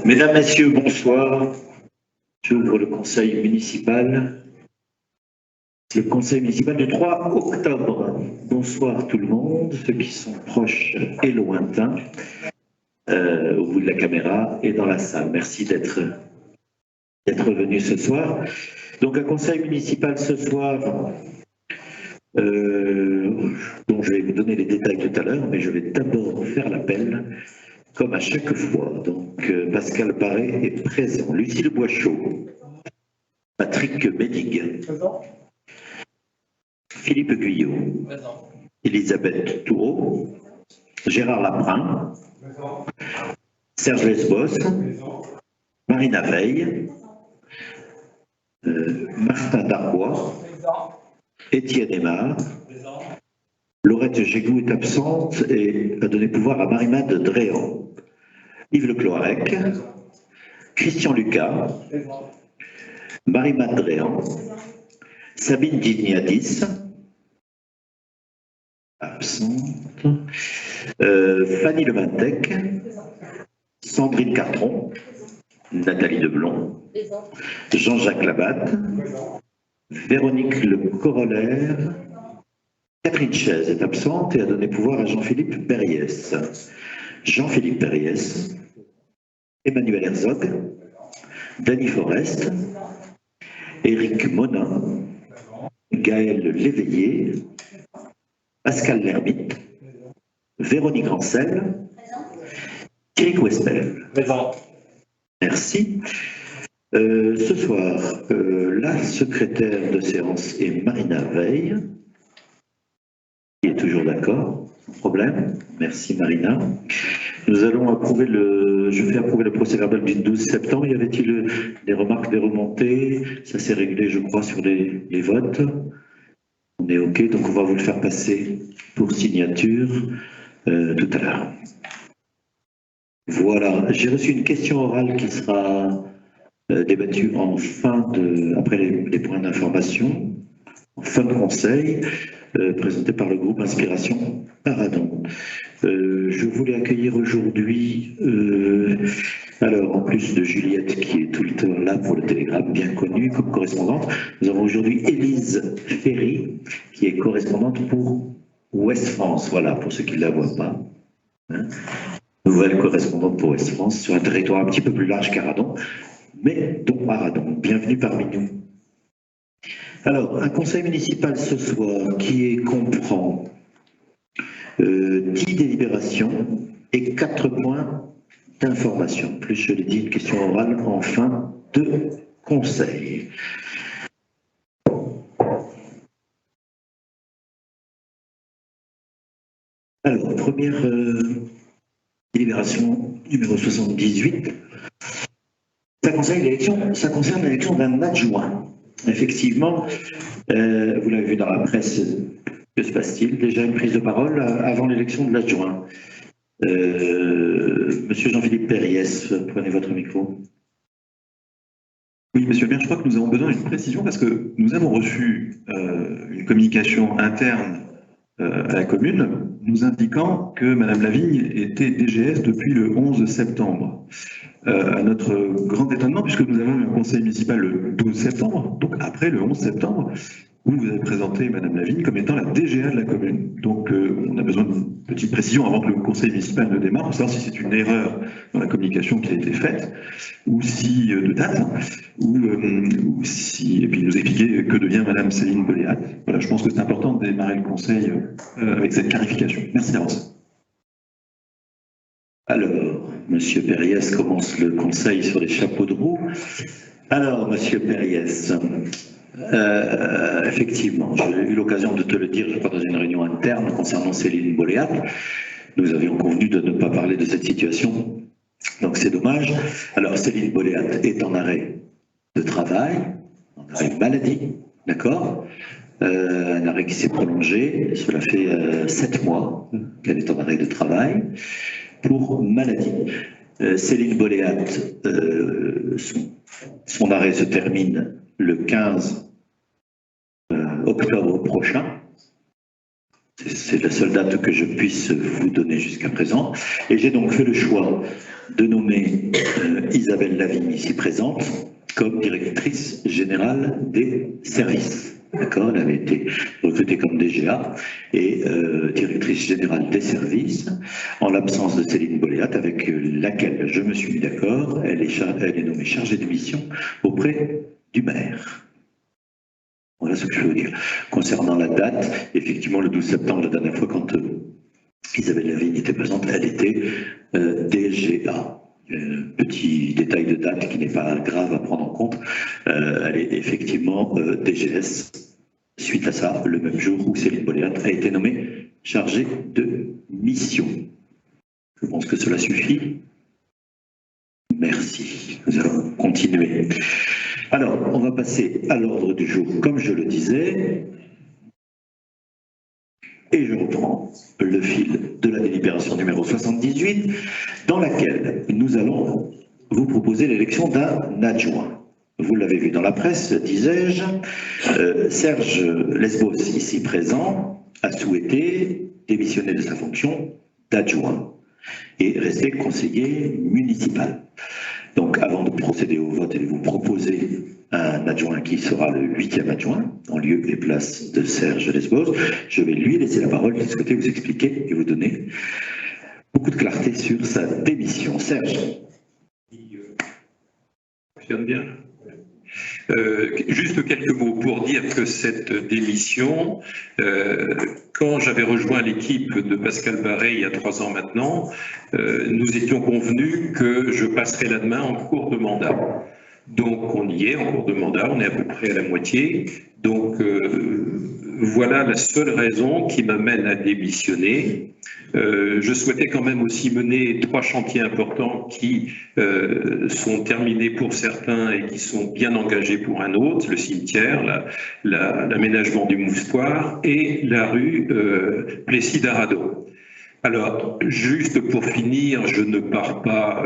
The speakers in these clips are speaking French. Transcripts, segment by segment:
Mesdames, Messieurs, bonsoir. J'ouvre le conseil municipal. Le conseil municipal du 3 octobre. Bonsoir tout le monde, ceux qui sont proches et lointains, au bout de la caméra et dans la salle. Merci d'être venus ce soir. Donc un conseil municipal ce soir, dont je vais vous donner les détails tout à l'heure, mais je vais d'abord faire l'appel, comme à chaque fois. Donc Pascal Paré est présent, Lucille Boischaud, Patrick Médig, Philippe Guyot, Elisabeth Toureau, Gérard Laprin, Serge Lesbos, Marina Veil, Martin Darbois, Étienne Aymar, Laurette Gégou est absente et a donné pouvoir à Marie-Made Dréan, Yves Le Cloarec, Christian Lucas, Marie-Made Dréan, Sabine Digniadis, absente, Fanny Levantec, Sandrine Cartron, Nathalie Deblon, Jean-Jacques Labatte, Véronique Le Corollaire, Catherine Chaise est absente et a donné pouvoir à Jean-Philippe Berriès. Jean-Philippe Berriès, Emmanuel Herzog, Dany Forest, Éric Monin, Gaël Léveillé, Pascal Lermite, Véronique Rancel, Thierry Wespel. Présent. Merci. Ce soir, la secrétaire de séance est Marina Veil, qui est toujours d'accord, sans problème. Merci Marina. Nous allons approuver je fais approuver le procès-verbal du 12 septembre. Y avait-il des remarques, des remontées? Ça s'est réglé, je crois, sur les votes. On est OK, donc on va vous le faire passer pour signature tout à l'heure. Voilà, j'ai reçu une question orale qui sera débattue après les points d'information, en fin de conseil, présentée par le groupe Inspiration Paradon. Je voulais accueillir aujourd'hui, alors en plus de Juliette qui est tout le temps là pour le télégramme, bien connue comme correspondante, nous avons aujourd'hui Élise Ferry qui est correspondante pour Ouest France, voilà, pour ceux qui ne la voient pas. Hein. Nouvelle correspondante pour Ouest France sur un territoire un petit peu plus large qu'Aradon, mais dont Paradon. Bienvenue parmi nous. Alors, un conseil municipal ce soir qui comprend 10 délibérations et 4 points d'information. Plus, je l'ai dit, une question orale en fin de conseil. Alors, première délibération numéro 78. Ça concerne l'élection d'un adjoint. Effectivement, vous l'avez vu dans la presse, que se passe-t-il? Déjà une prise de parole avant l'élection de l'adjoint. Monsieur Jean-Philippe Berriès, prenez votre micro. Oui, monsieur le maire, je crois que nous avons besoin d'une précision parce que nous avons reçu une communication interne à la commune nous indiquant que Madame Lavigne était DGS depuis le 11 septembre. À notre grand étonnement, puisque nous avons eu un conseil municipal le 12 septembre, donc après le 11 septembre, où vous avez présenté Madame Lavigne comme étant la DGA de la commune. Donc on a besoin d'une petite précision avant que le conseil municipal ne démarre, pour savoir si c'est une erreur dans la communication qui a été faite, ou si de date, ou si, et puis nous expliquer que devient Madame Céline Beléat. Voilà, je pense que c'est important de démarrer le conseil avec cette clarification. Merci d'avance. Alors, Monsieur Périès commence le conseil sur les chapeaux de roue. Alors, Monsieur Périès, effectivement, j'ai eu l'occasion de te le dire, je crois, dans une réunion interne concernant Céline Boléat. Nous avions convenu de ne pas parler de cette situation, donc c'est dommage. Alors, Céline Boléat est en arrêt de travail, en arrêt maladie, d'accord, un arrêt qui s'est prolongé, cela fait 7 mois qu'elle est en arrêt de travail pour maladie. Céline Boléat, son arrêt se termine le 15 octobre prochain. C'est la seule date que je puisse vous donner jusqu'à présent. Et j'ai donc fait le choix de nommer Isabelle Lavigne, ici présente, comme directrice générale des services. D'accord, elle avait été recrutée comme DGA et directrice générale des services, en l'absence de Céline Boléat, avec laquelle je me suis mis d'accord. Elle est nommée chargée de mission auprès du maire. Voilà ce que je veux dire. Concernant la date, effectivement, le 12 septembre, la dernière fois, quand Isabelle Lavigne était présente, elle était DGA. Petit détail de date qui n'est pas grave à prendre en compte, elle est effectivement DGS. Suite à ça, le même jour où Céline Boléat a été nommée chargée de mission. Je pense que cela suffit. Merci. Nous allons continuer. Alors, on va passer à l'ordre du jour, comme je le disais. Et je reprends le fil de la délibération numéro 78, dans laquelle nous allons vous proposer l'élection d'un adjoint. Vous l'avez vu dans la presse, disais-je, Serge Lesbos, ici présent, a souhaité démissionner de sa fonction d'adjoint et rester conseiller municipal. Donc, avant de procéder au vote et de vous proposer un adjoint qui sera le 8e adjoint, en lieu et place de Serge Lesbos, je vais lui laisser la parole, de souhaiter vous expliquer et vous donner beaucoup de clarté sur sa démission. Serge. Fonctionne bien. Juste quelques mots pour dire que cette démission, quand j'avais rejoint l'équipe de Pascal Barret il y a 3 ans maintenant, nous étions convenus que je passerais la main en cours de mandat. Donc on y est en cours de mandat, on est à peu près à la moitié. Donc voilà la seule raison qui m'amène à démissionner. Je souhaitais quand même aussi mener 3 chantiers importants qui sont terminés pour certains et qui sont bien engagés pour un autre, le cimetière, l'aménagement du Moussoir et la rue Plessis-d'Arado. Alors, juste pour finir, je ne pars pas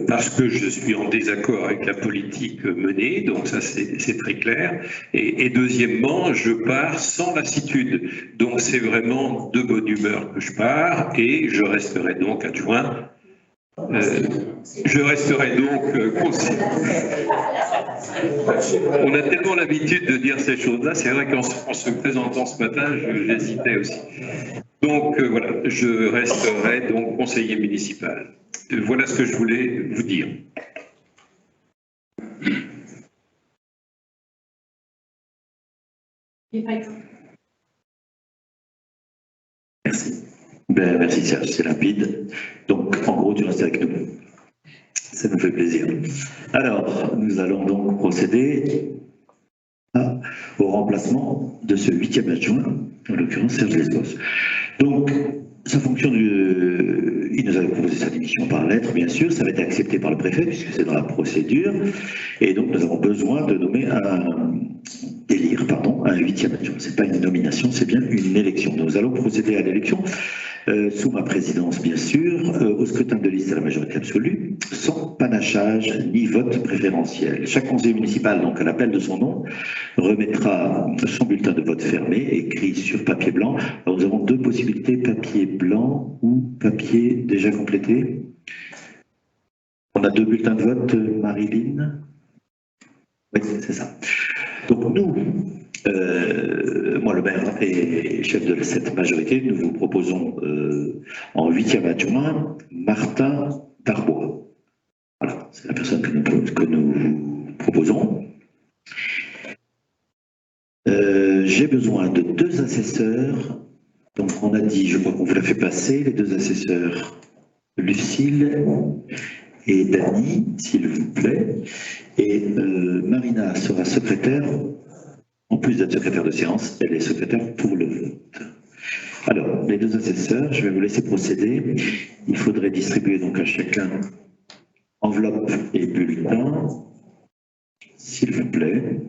parce que je suis en désaccord avec la politique menée, donc ça c'est très clair. Et deuxièmement, je pars sans lassitude. Donc c'est vraiment de bonne humeur que je pars et je resterai donc adjoint. Je resterai donc conseiller. On a tellement l'habitude de dire ces choses-là, c'est vrai qu'en se présentant ce matin, j'hésitais aussi. Donc voilà, je resterai donc conseiller municipal. Voilà ce que je voulais vous dire. Merci. Merci Serge, c'est rapide. Donc en gros, tu restes avec nous. Ça nous fait plaisir. Alors, nous allons donc procéder au remplacement de ce 8e adjoint, en l'occurrence Serge Lesbos. Donc, sa fonction, il nous avait proposé sa démission par lettre, bien sûr, ça va être accepté par le préfet, puisque c'est dans la procédure, et donc nous avons besoin de nommer un 8e adjoint. Ce n'est pas une nomination, c'est bien une élection. Nous allons procéder à l'élection, sous ma présidence, bien sûr, au scrutin de liste à la majorité absolue, sans panachage ni vote préférentiel. Chaque conseiller municipal, donc à l'appel de son nom, remettra son bulletin de vote fermé, écrit sur papier blanc. Alors, nous avons 2 possibilités, papier blanc ou papier déjà complété. On a 2 bulletins de vote, Marilyn? Oui, c'est ça. Donc nous, moi le maire et chef de cette majorité, nous vous proposons en 8e adjoint Martin Darbois. Voilà, c'est la personne que nous proposons. J'ai besoin de 2 assesseurs. Donc on a dit, je crois qu'on vous l'a fait passer, les 2 assesseurs. Lucille et Dany, s'il vous plaît. Et Marina sera secrétaire, en plus d'être secrétaire de séance, elle est secrétaire pour le vote. Alors, les deux assesseurs, je vais vous laisser procéder. Il faudrait distribuer donc à chacun enveloppe et bulletin, s'il vous plaît.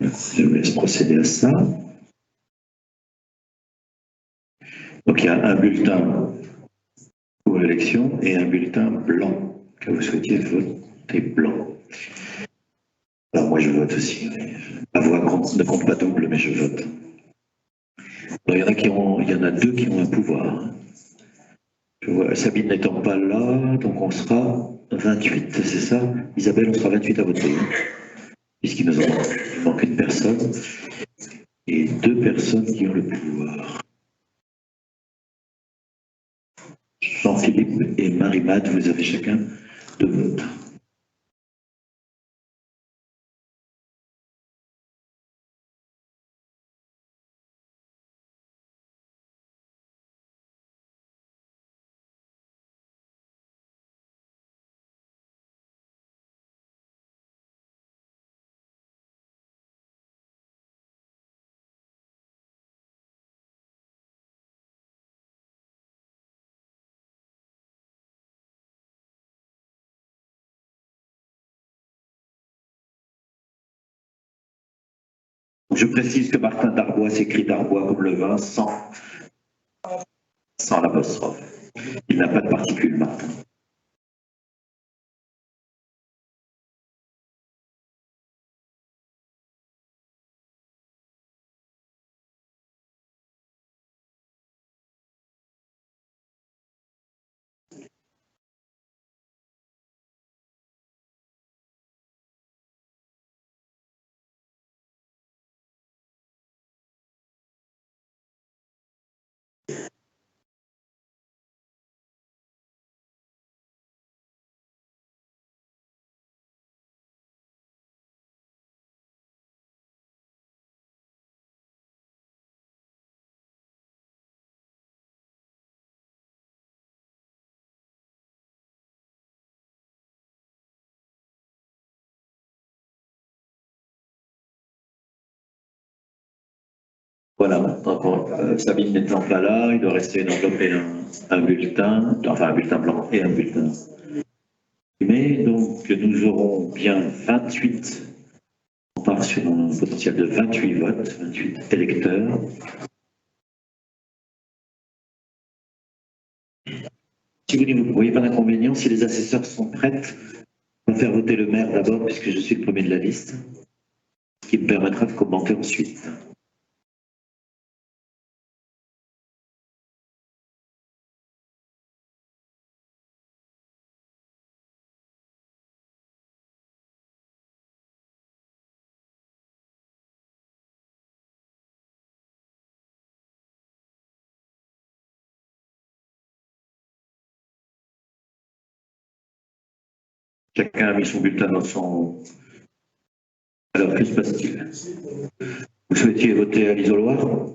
Je vous laisse procéder à ça. Donc il y a un bulletin pour l'élection et un bulletin blanc, que vous souhaitiez voter blanc. Alors moi je vote aussi. Ma voix ne compte pas double, mais je vote. Alors, il y en a deux qui ont un pouvoir. Je vois, Sabine n'étant pas là, donc on sera 28, c'est ça? Isabelle, on sera 28 à voter. Puisqu'il nous manque une personne et deux personnes qui ont le pouvoir. Jean-Philippe et Marie-Mad, vous avez chacun deux votes. Je précise que Martin Darbois s'écrit Darbois comme le vin sans l'apostrophe. Il n'a pas de particule, Martin. Voilà, maintenant, Sabine n'étant pas là, il doit rester une enveloppe et un bulletin, enfin un bulletin blanc et un bulletin. Mais donc nous aurons bien 28, on part sur un potentiel de 28 votes, 28 électeurs. Si vous ne voyez pas d'inconvénient, si les assesseurs sont prêts, on va faire voter le maire d'abord, puisque je suis le premier de la liste, ce qui me permettra de commenter ensuite. Chacun a mis son bulletin dans son... Alors, que se passe-t-il? Vous souhaitiez voter à l'isoloir?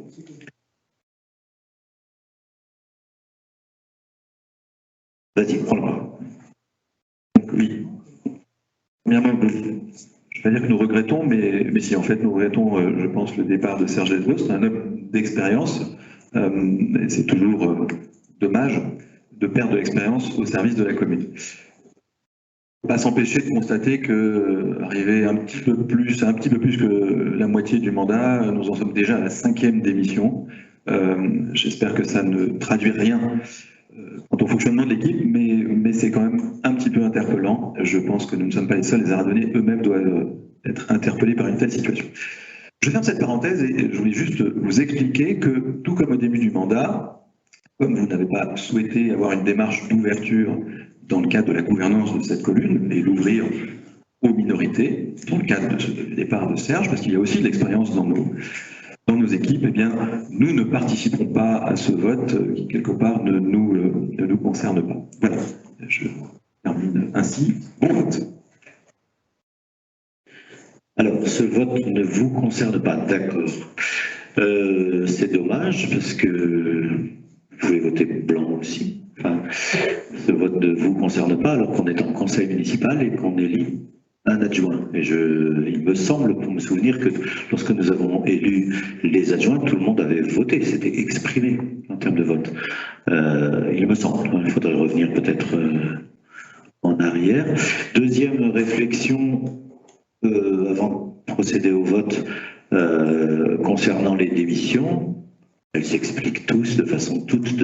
Vas-y, prends-le. Oui. Premièrement, je ne vais pas dire que nous regrettons, mais si en fait nous regrettons, je pense, le départ de Serge Desvaux. C'est un homme d'expérience. C'est toujours dommage de perdre de l'expérience au service de la commune. Pas s'empêcher de constater que arrivé un petit peu plus que la moitié du mandat, nous en sommes déjà à la 5e démission. J'espère que ça ne traduit rien quant au fonctionnement de l'équipe, mais c'est quand même un petit peu interpellant. Je pense que nous ne sommes pas les seuls. Les Ardennais eux-mêmes doivent être interpellés par une telle situation. Je ferme cette parenthèse et je voulais juste vous expliquer que, tout comme au début du mandat, comme vous n'avez pas souhaité avoir une démarche d'ouverture dans le cadre de la gouvernance de cette commune et l'ouvrir aux minorités, dans le cadre de ce départ de Serge, parce qu'il y a aussi de l'expérience dans nos équipes, eh bien, nous ne participerons pas à ce vote qui, quelque part, ne nous concerne pas. Voilà, je termine ainsi. Bon vote. Alors, ce vote ne vous concerne pas, d'accord. C'est dommage parce que vous pouvez voter blanc aussi. Enfin, ce vote ne vous concerne pas alors qu'on est en conseil municipal et qu'on élit un adjoint. Et il me semble, pour me souvenir, que lorsque nous avons élu les adjoints, tout le monde avait voté, c'était exprimé en termes de vote. Il me semble, il faudrait revenir peut-être en arrière. Deuxième réflexion, avant de procéder au vote, concernant les démissions. Elles s'expliquent toutes de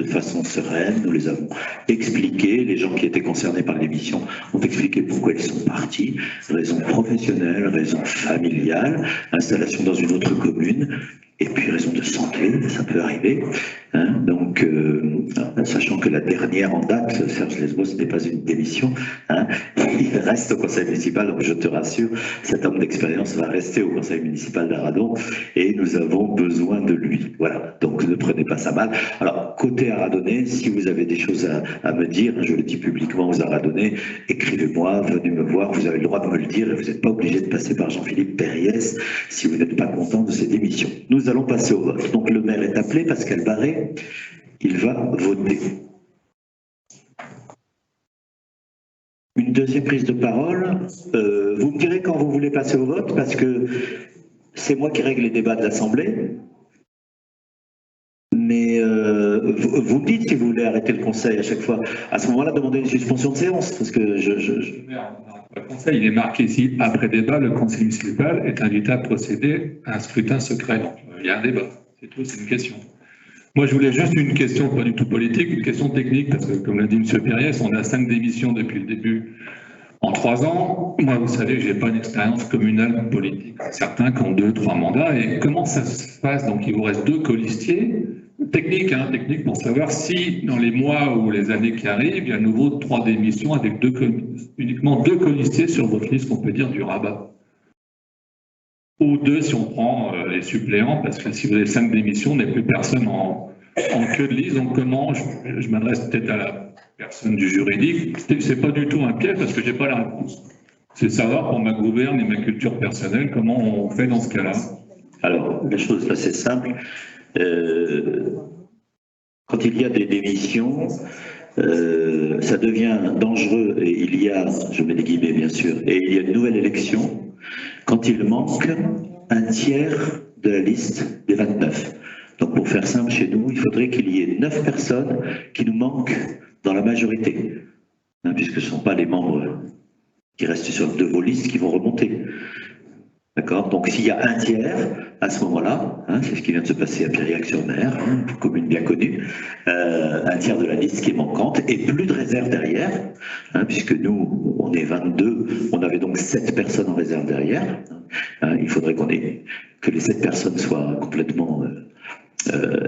façon sereine. Nous les avons expliquées. Les gens qui étaient concernés par l'émission ont expliqué pourquoi ils sont partis. Raison professionnelle, raison familiale, installation dans une autre commune, et puis raison de santé, ça peut arriver. Hein, donc, sachant que la dernière en date, Serge Lesbos, n'est pas une démission, hein, il reste au conseil municipal, donc je te rassure, cet homme d'expérience va rester au conseil municipal d'Arradon et nous avons besoin de lui. Voilà, donc ne prenez pas ça mal. Alors, côté Arradonnais, si vous avez des choses à me dire, je le dis publiquement aux Arradonnais, écrivez-moi, venez me voir, vous avez le droit de me le dire et vous n'êtes pas obligé de passer par Jean-Philippe Périès si vous n'êtes pas content de cette émission. Nous allons passer au vote. Donc le maire est appelé, Pascal Barré, il va voter. Une deuxième prise de parole. Vous me direz quand vous voulez passer au vote, parce que c'est moi qui règle les débats de l'Assemblée. Mais vous me dites si vous voulez arrêter le conseil à chaque fois. À ce moment-là, demandez une suspension de séance, parce que Le conseil, il est marqué ici, après débat, le conseil municipal est invité à procéder à un scrutin secret. Donc, il y a un débat, c'est tout, c'est une question. Moi, je voulais juste une question, pas du tout politique, une question technique, parce que, comme l'a dit M. Périès, on a 5 démissions depuis le début en 3 ans. Moi, vous savez, je n'ai pas une expérience communale politique. Certains qui ont 2, 3 mandats. Et comment ça se passe? Donc, il vous reste 2 colistiers. Technique, hein, technique pour savoir si, dans les mois ou les années qui arrivent, il y a à nouveau 3 démissions avec uniquement 2 colistiers sur votre liste, on peut dire, du rabat. Ou 2 si on prend les suppléants, parce que si vous avez 5 démissions, il n'y a plus personne en queue de liste. Donc comment, je m'adresse peut-être à la personne du juridique, c'est pas du tout un piège parce que j'ai pas la réponse. C'est savoir pour ma gouverne et ma culture personnelle comment on fait dans ce cas-là. Alors, la chose là, c'est simple. Quand il y a des démissions, ça devient dangereux et il y a, je mets des guillemets bien sûr, et il y a une nouvelle élection quand il manque un tiers de la liste des 29. Donc pour faire simple chez nous, il faudrait qu'il y ait 9 personnes qui nous manquent dans la majorité, hein, puisque ce ne sont pas les membres qui restent sur de vos listes qui vont remonter. D'accord? Donc s'il y a un tiers, à ce moment-là, hein, c'est ce qui vient de se passer à Piriac-sur-Mer, hein, une commune bien connue, un tiers de la liste qui est manquante et plus de réserve derrière, hein, puisque nous, on est 22, on avait donc 7 personnes en réserve derrière. Hein, il faudrait que les 7 personnes soient complètement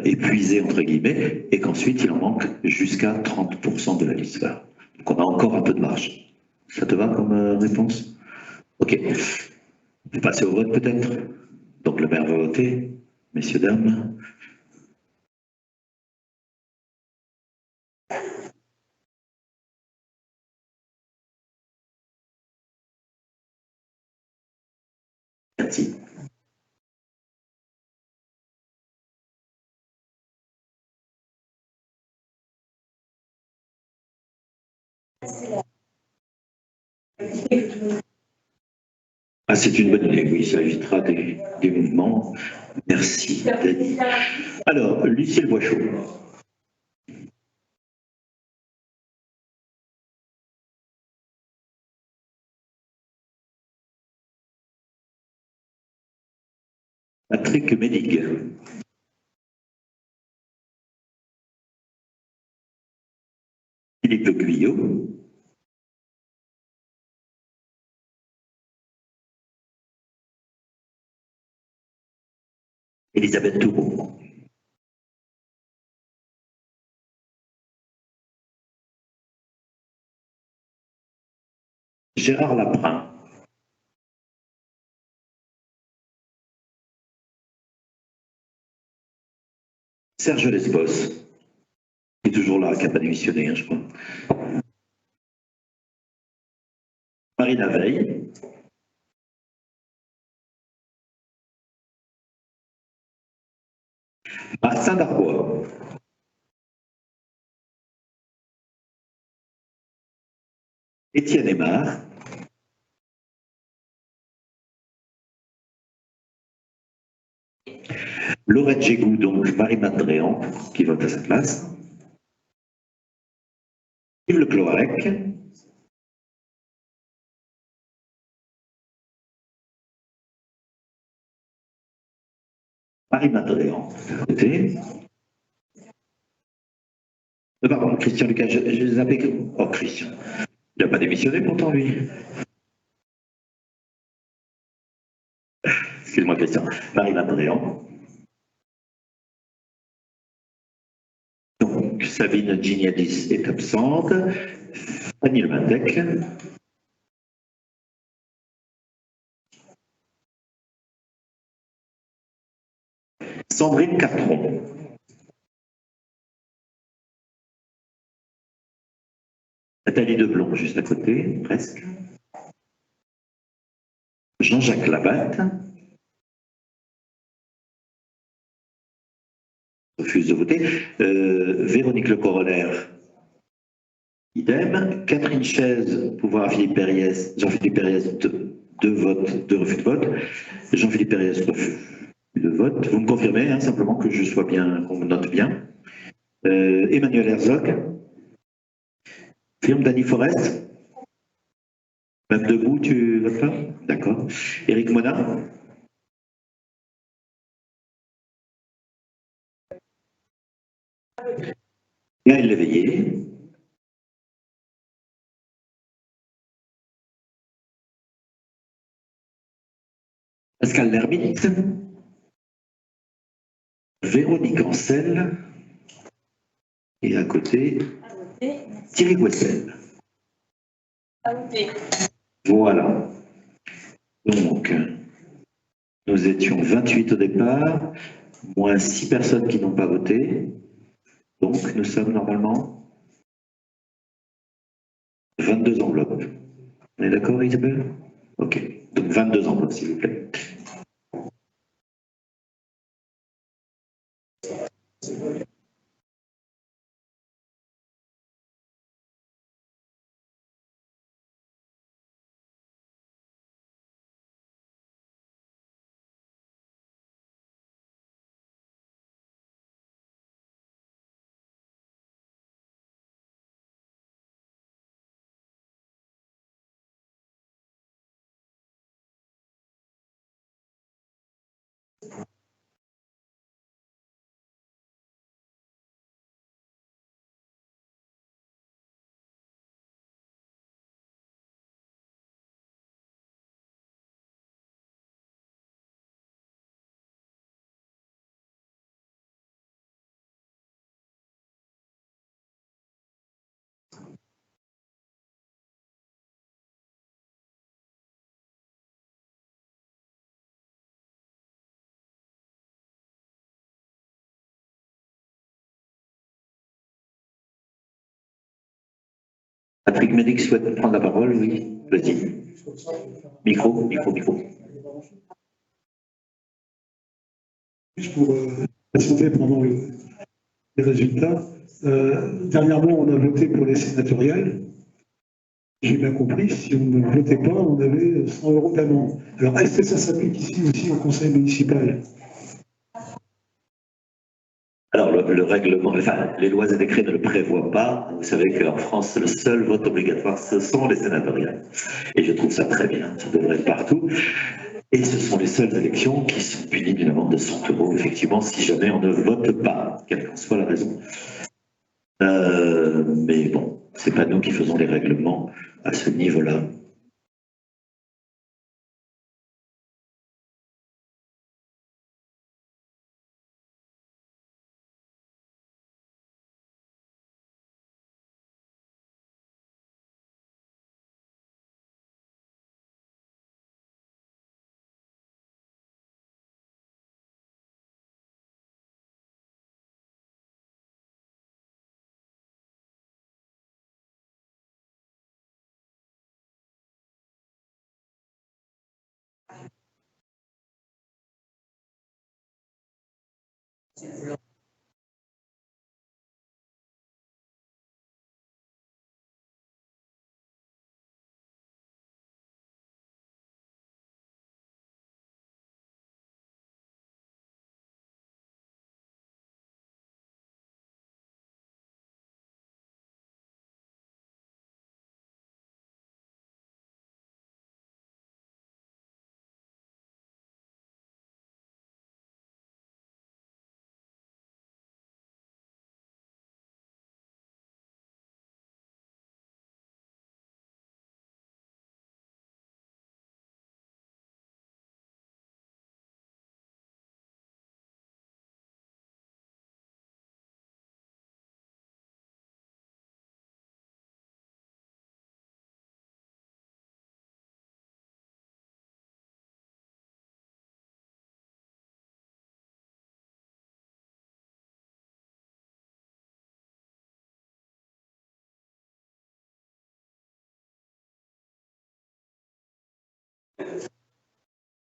épuisées, entre guillemets, et qu'ensuite il en manque jusqu'à 30% de la liste. Voilà. Donc on a encore un peu de marge. Ça te va comme réponse? Ok. Vous passez au vote peut-être? Donc le maire va voter, messieurs, dames. Merci. Ah, c'est une bonne idée, oui, ça évitera des mouvements. Merci. Alors, Lucille Boichot. Patrick Médig. Philippe Guyot. Elisabeth Touron. Gérard Laprin. Serge Lesbos. Il est toujours là, qui n'a pas démissionné, hein, je crois. Marina Veil. Martin Darbois. Étienne Aymar. Laurette Gégou, donc Marie-Made Dréan, qui vote à sa place. Yves Le Cloarec. Marie-Made Dréan, à côté. Pardon, Christian Lucas, je les appelle. Oh, Christian. Il n'a pas démissionné pourtant, lui. Excuse-moi, Christian. Marie-Made Dréan. Donc, Sabine Giniadis est absente. Fanny Lematec. Sandrine Cartron. Nathalie Deblon, juste à côté, presque. Jean-Jacques Labatte. Refuse de voter. Véronique Le Coroner. Idem. Catherine Chaise, pouvoir Philippe Périès. Jean-Philippe Périès, deux votes, deux refus de vote. Jean-Philippe Périès, refus de vote. Vous me confirmez, hein, simplement que je sois bien, qu'on me note bien. Emmanuel Herzog. Firme Dany Forest. Même debout, tu votes pas? D'accord. Éric Mona. Gaël Léveillé. Pascal Lermite. Véronique Ancel. Et à côté, Thierry Guessel. Voilà. Donc, nous étions 28 au départ, moins 6 personnes qui n'ont pas voté. Donc, nous sommes normalement 22 enveloppes. On est d'accord, Isabelle? Ok. Donc, 22 enveloppes, s'il vous plaît. Patrick Médic souhaite prendre la parole, oui. Vas-y. Micro. Juste pour patienter pendant les résultats. Dernièrement, on a voté pour les sénatoriales. J'ai bien compris, si on ne votait pas, on avait 100 € d'amende. Alors, est-ce que ça s'applique ici aussi au conseil municipal? Alors, le règlement, enfin, les lois et décrets ne le prévoient pas. Vous savez qu'en France, le seul vote obligatoire, ce sont les sénatoriales. Et je trouve ça très bien, ça devrait être partout. Et ce sont les seules élections qui sont punies d'une amende de 100 €, effectivement, si jamais on ne vote pas, quelle qu'en soit la raison. Mais bon, c'est pas nous qui faisons les règlements à ce niveau-là.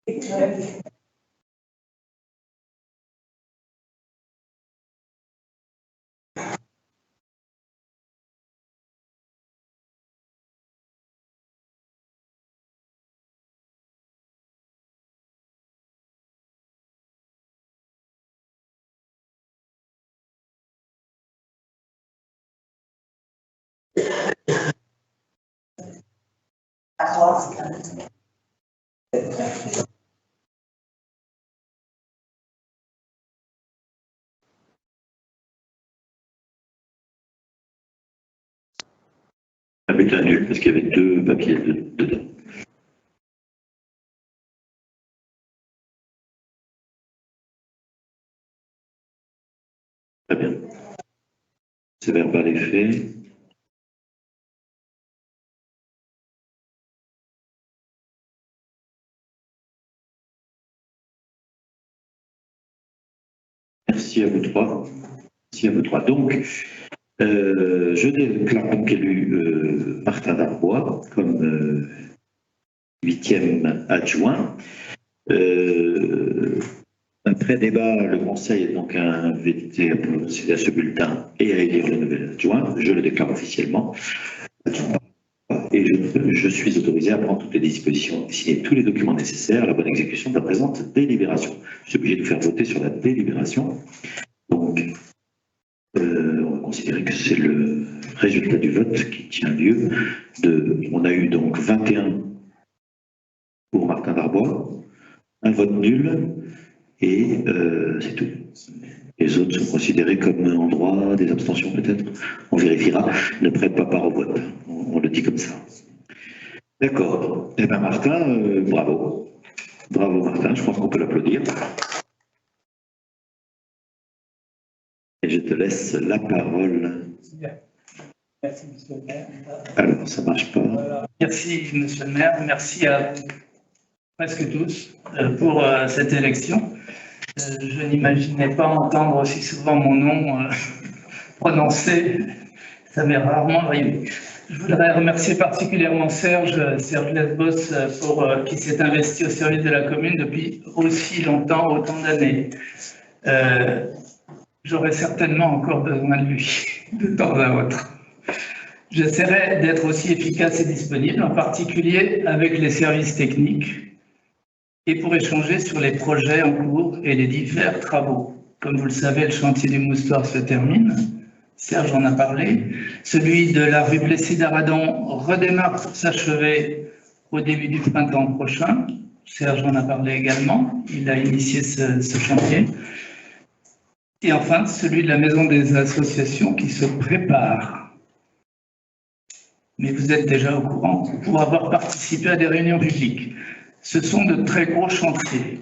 Un bulletin nul parce qu'il y avait 2 papiers dedans. Très bien. C'est verbal est fait. Merci à vous trois. Merci à vous trois. Donc, je déclare donc élu Martin Darbois comme 8e adjoint. Après débat, le Conseil est donc invité à procéder à ce bulletin et à élire le nouvel adjoint. Je le déclare officiellement. Et je suis autorisé à prendre toutes les dispositions et signer tous les documents nécessaires à la bonne exécution de la présente délibération. Je suis obligé de faire voter sur la délibération. Donc, on va considérer que c'est le résultat du vote qui tient lieu. On a eu donc 21 pour Martin Darbois, un vote nul, et c'est tout. Les autres sont considérés comme en droit, des abstentions peut-être. On vérifiera. Ne prête pas part au vote. On le dit comme ça. D'accord. Eh bien Martin, bravo. Bravo Martin, je pense qu'on peut l'applaudir. Et je te laisse la parole. Merci, monsieur le maire. Alors, ça ne marche pas. Voilà. Merci, monsieur le maire. Merci à presque tous pour cette élection. Je n'imaginais pas entendre aussi souvent mon nom prononcé. Ça m'est rarement arrivé. Je voudrais remercier particulièrement Serge Lesbos, qui s'est investi au service de la commune depuis aussi longtemps, autant d'années. J'aurai certainement encore besoin de lui, de temps à autre. J'essaierai d'être aussi efficace et disponible, en particulier avec les services techniques, et pour échanger sur les projets en cours et les divers travaux. Comme vous le savez, le chantier du Moustoir se termine. Serge en a parlé. Celui de la rue Plessis-d'Aradon redémarre pour s'achever au début du printemps prochain. Serge en a parlé également. Il a initié ce chantier. Et enfin, celui de la Maison des associations qui se prépare. Mais vous êtes déjà au courant pour avoir participé à des réunions publiques. Ce sont de très gros chantiers.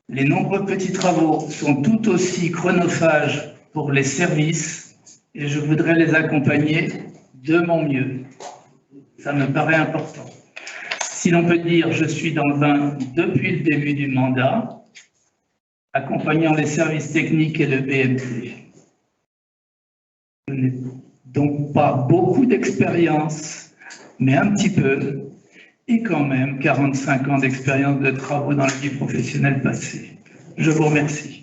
Les nombreux petits travaux sont tout aussi chronophages pour les services et je voudrais les accompagner de mon mieux. Ça me paraît important. Si l'on peut dire, je suis dans le bain depuis le début du mandat, accompagnant les services techniques et le BMT. Je n'ai donc pas beaucoup d'expérience, mais un petit peu, et quand même 45 ans d'expérience de travaux dans la vie professionnelle passée. Je vous remercie.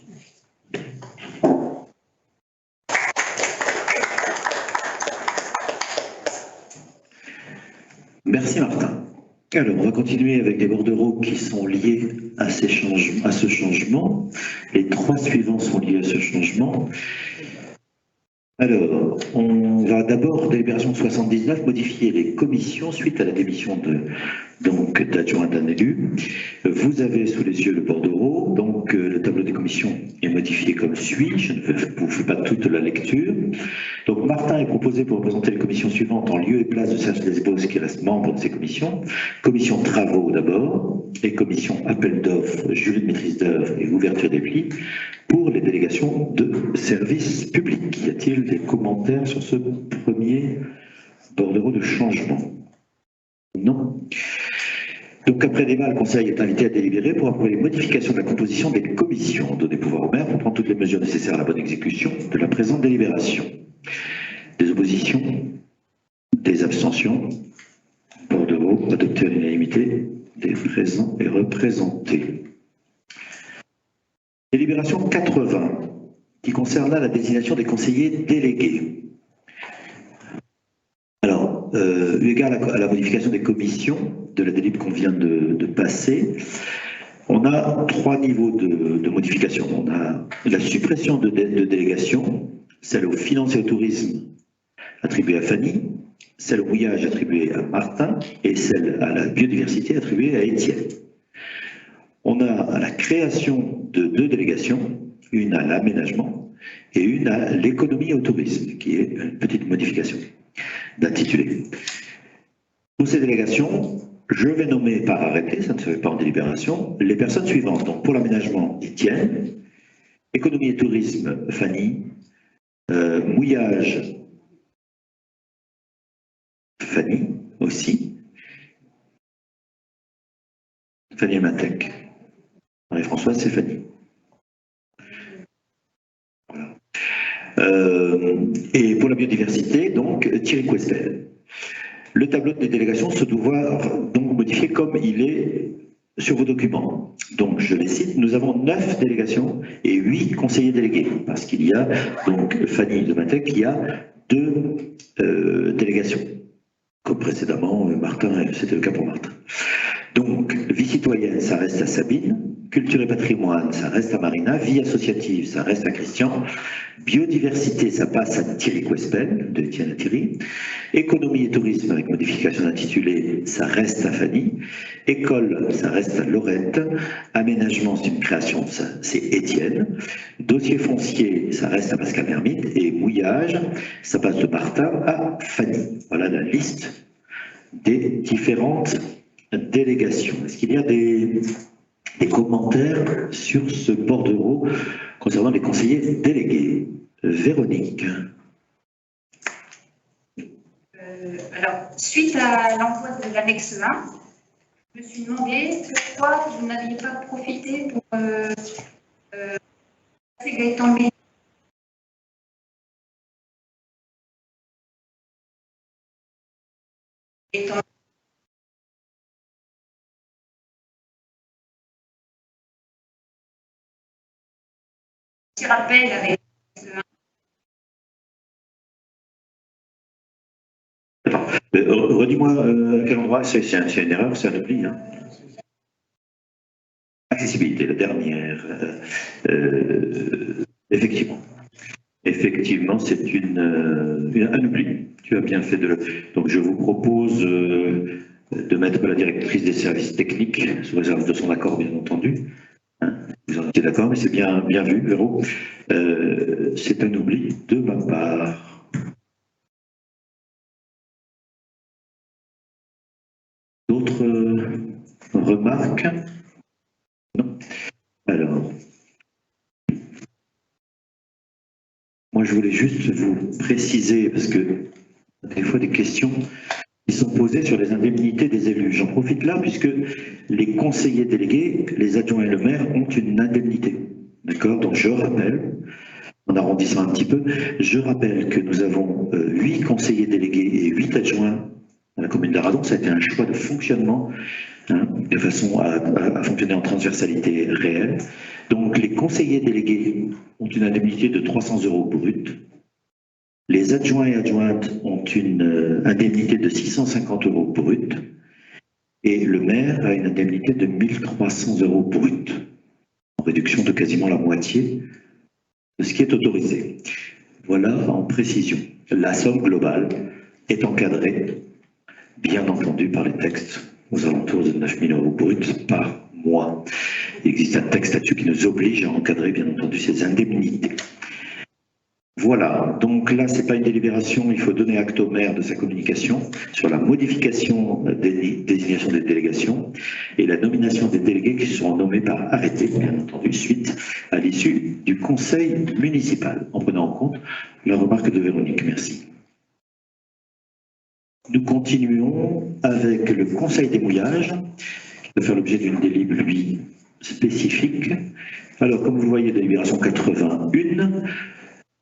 Merci Martin. Alors, on va continuer avec des bordereaux qui sont liés à ce changement. Les 3 suivants sont liés à ce changement. Alors, on va d'abord, délibération 79, modifier les commissions suite à la démission d'adjoint d'un élu. Vous avez sous les yeux le bordereau, donc le tableau des commissions est modifié comme suit. Je ne vous fais pas toute la lecture. Donc Martin est proposé pour représenter les commissions suivantes en lieu et place de Serge Lesbos qui reste membre de ces commissions. Commission travaux d'abord, et commission appel d'offres, jury de maîtrise d'œuvre et ouverture des plis pour les délégations de services publics. Y a-t-il des commentaires sur ce premier bordereau de changement? Non. Donc après débat, le Conseil est invité à délibérer pour approuver les modifications de la composition des commissions, donner pouvoir au maire pour prendre toutes les mesures nécessaires à la bonne exécution de la présente délibération. Des oppositions, des abstentions, bordereau adopté à l'unanimité. des présents et représentés. Délibération 80, qui concerne là la désignation des conseillers délégués. Alors, eu égard à la modification des commissions de la délib qu'on vient de passer, on a 3 niveaux de modification. On a la suppression de délégations, celle aux finances et au tourisme attribuée à Fanny, celle au mouillage attribuée à Martin et celle à la biodiversité attribuée à Étienne. On a la création de 2 délégations, une à l'aménagement et une à l'économie et au tourisme, qui est une petite modification d'intitulé. Pour ces délégations, je vais nommer par arrêté, ça ne se fait pas en délibération, les personnes suivantes. Donc pour l'aménagement, Étienne, économie et tourisme, Fanny, mouillage, Fanny aussi, Fanny Matec. Marie-Françoise, c'est Fanny. Voilà. Et pour la biodiversité, donc Thierry Questel. Le tableau des délégations se doit donc modifier comme il est sur vos documents. Donc je les cite, nous avons 9 délégations et 8 conseillers délégués, parce qu'il y a donc Fanny de Matec qui a 2 délégations. Comme précédemment, Martin, c'était le cas pour Martin. Donc, vie citoyenne, ça reste à Sabine. Culture et patrimoine, ça reste à Marina. Vie associative, ça reste à Christian. Biodiversité, ça passe à Thierry Quespel, de Étienne à Thierry. Économie et tourisme, avec modification d'intitulé, ça reste à Fanny. École, ça reste à Laurette. Aménagement, c'est une création, c'est Étienne. Dossier foncier, ça reste à Pascal Hermite. Et mouillage, ça passe de Martin à Fanny. Voilà la liste des différentes délégations. Est-ce qu'il y a des commentaires sur ce bordereau concernant les conseillers délégués? Véronique. Alors, suite à l'envoi de l'annexe 1, je me suis demandé pourquoi vous n'aviez pas profité pour passer Gaëtan Béni. Petit rappel avec redis-moi à quel endroit, c'est une erreur, c'est un oubli. Hein. Accessibilité, la dernière. Effectivement. Effectivement, c'est un oubli. Tu as bien fait de le... Donc je vous propose de mettre la directrice des services techniques, sous réserve de son accord, bien entendu. Hein, vous en étiez d'accord, mais c'est bien vu, Véro. C'est un oubli de ma part. D'autres remarques? Non. Alors, moi je voulais juste vous préciser, parce que des fois des questions qui sont posées sur les indemnités des élus. J'en profite là, puisque les conseillers délégués, les adjoints et le maire ont une indemnité. D'accord? Donc je rappelle, en arrondissant un petit peu, je rappelle que nous avons 8 conseillers délégués et 8 adjoints à la commune d'Arradon. Ça a été un choix de fonctionnement, hein, de façon à fonctionner en transversalité réelle. Donc les conseillers délégués ont une indemnité de 300 € brut. Les adjoints et adjointes ont une indemnité de 650 € brut. Et le maire a une indemnité de 1300 € brut, en réduction de quasiment la moitié de ce qui est autorisé. Voilà en précision. La somme globale est encadrée, bien entendu, par les textes aux alentours de 9 000 € brut par mois. Il existe un texte là-dessus qui nous oblige à encadrer, bien entendu, ces indemnités. Voilà, donc là, ce n'est pas une délibération, il faut donner acte au maire de sa communication sur la modification des désignations des délégations et la nomination des délégués qui seront nommés par arrêté, bien entendu, suite à l'issue du conseil municipal, en prenant en compte la remarque de Véronique. Merci. Nous continuons avec le conseil des mouillages, qui va faire l'objet d'une délib, lui, spécifique. Alors, comme vous voyez, délibération 81,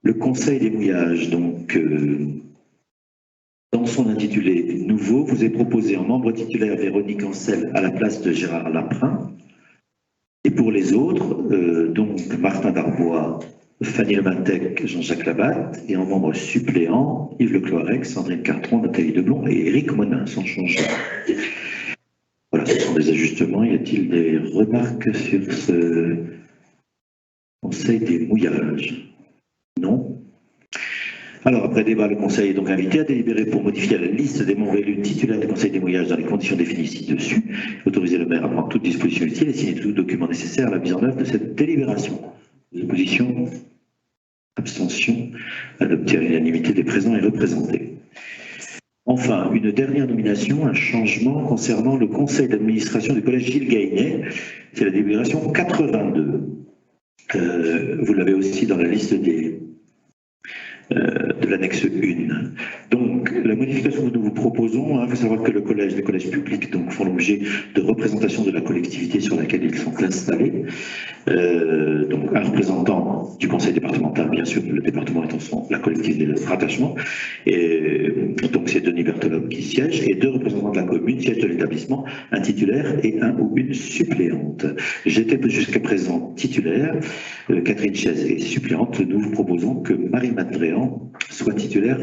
le conseil des mouillages, donc, Dans son intitulé nouveau, vous est proposé en membre titulaire Véronique Ancel à la place de Gérard Laprin. Et pour les autres, donc Martin Darbois, Fanny Lemantec, Jean-Jacques Labatte, et en membre suppléant, Yves Le Cloarec, Sandrine Cartron, Nathalie Deblon et Éric Monin, sans changement. Voilà, ce sont des ajustements. Y a-t-il des remarques sur ce conseil des mouillages? Non. Alors, après débat, le Conseil est donc invité à délibérer pour modifier la liste des membres élus titulaires du Conseil des mouillages dans les conditions définies ci-dessus, autoriser le maire à prendre toute disposition utile et signer tout document nécessaire à la mise en œuvre de cette délibération. Les oppositions, abstention, adopté à l'unanimité des présents et représentés. Enfin, une dernière nomination, un changement concernant le conseil d'administration du collège Gilles Gainet. C'est la délibération 82. Vous l'avez aussi dans la liste de l'annexe 1. Donc, la modification que nous vous proposons, il faut savoir que les collèges publics donc, font l'objet de représentation de la collectivité sur laquelle ils sont installés. Donc, un représentant du conseil départemental, bien sûr, le département étant la collectivité de rattachement, et donc c'est Denis Berthelot qui siège, et 2 représentants de la commune siègent de l'établissement, un titulaire et un ou une suppléante. J'étais jusqu'à présent titulaire, Catherine Chaise est suppléante. Nous vous proposons que Marie Madréan soit titulaire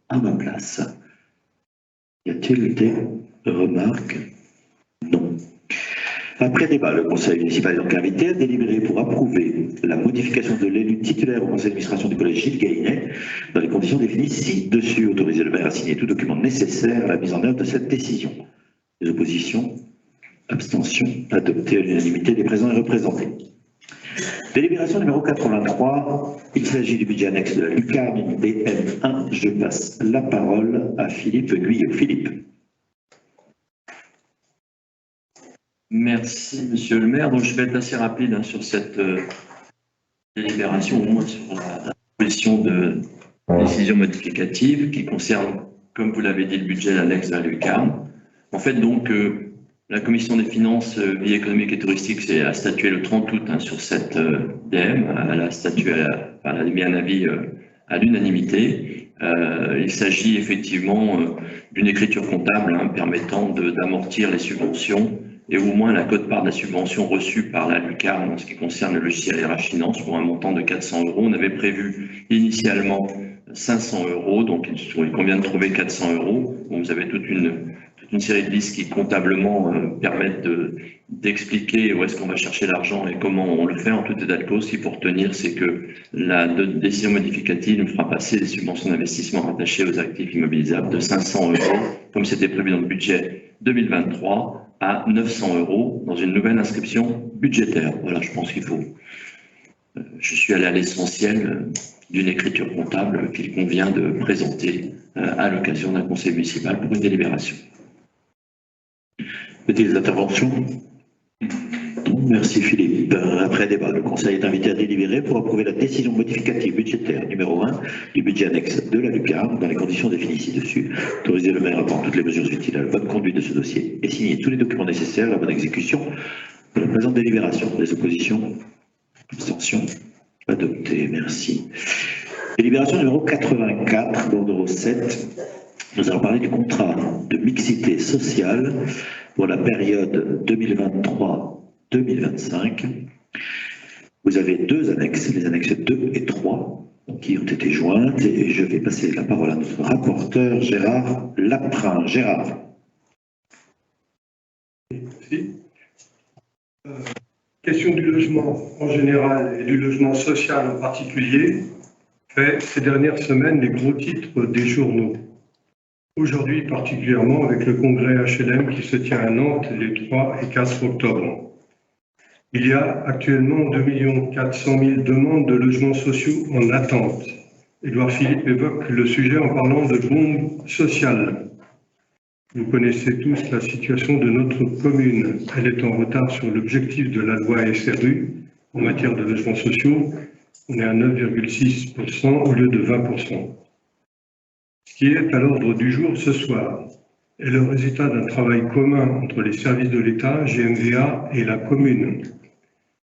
à ma place. Y a-t-il des remarques? Non. Après débat, le conseil municipal est donc invité à délibérer pour approuver la modification de l'élu titulaire au conseil d'administration du collège Gilles Gainet dans les conditions définies ci-dessus. Autoriser le maire à signer tout document nécessaire à la mise en œuvre de cette décision. Les oppositions, abstentions, adopté à l'unanimité des présents et représentés. Délibération numéro 83, il s'agit du budget annexe de la lucarne BM1. Je passe la parole à Philippe Guyot. Philippe. Merci, monsieur le maire. Donc, je vais être assez rapide sur cette délibération, au moins sur la proposition de décision modificative qui concerne, comme vous l'avez dit, le budget annexe de la lucarne. En fait, donc, la commission des finances, vie économique et touristique a statué le 30 août sur cette DM. Elle a statué, elle a mis un avis à l'unanimité. Il s'agit effectivement d'une écriture comptable permettant d'amortir les subventions et au moins la quote-part de la subvention reçue par la lucarne en ce qui concerne le logiciel RH Finance pour un montant de 400 €. On avait prévu initialement 500 €, donc il convient de trouver 400 €. Bon, vous avez toute une série de listes qui comptablement permettent d'expliquer où est-ce qu'on va chercher l'argent et comment on le fait. En tout état de cause, ce qu'il faut retenir, c'est que la décision modificative nous fera passer les subventions d'investissement rattachées aux actifs immobilisables de 500 €, comme c'était prévu dans le budget 2023, à 900 € dans une nouvelle inscription budgétaire. Voilà, je pense qu'il faut. Je suis allé à l'essentiel d'une écriture comptable qu'il convient de présenter à l'occasion d'un conseil municipal pour une délibération. Des interventions? Merci Philippe. Après débat, le Conseil est invité à délibérer pour approuver la décision modificative budgétaire numéro 1 du budget annexe de la lucarne dans les conditions définies ci-dessus. Autoriser le maire à prendre toutes les mesures utiles à la bonne conduite de ce dossier et signer tous les documents nécessaires à la bonne exécution de la présente délibération. Les oppositions? Abstention? Adopté. Merci. Délibération numéro 84, bordereau 7. Nous allons parler du contrat de mixité sociale pour la période 2023-2025. Vous avez 2 annexes, les annexes 2 et 3, qui ont été jointes, et je vais passer la parole à notre rapporteur Gérard Laprin. Gérard. Merci. Question du logement en général et du logement social en particulier fait ces dernières semaines les gros titres des journaux. Aujourd'hui particulièrement avec le congrès HLM qui se tient à Nantes les 3 et 4 octobre. Il y a actuellement 2 400 000 demandes de logements sociaux en attente. Édouard Philippe évoque le sujet en parlant de bombe sociale. Vous connaissez tous la situation de notre commune. Elle est en retard sur l'objectif de la loi SRU en matière de logements sociaux. On est à 9,6% au lieu de 20%. Ce qui est à l'ordre du jour ce soir est le résultat d'un travail commun entre les services de l'État, GMVA et la commune.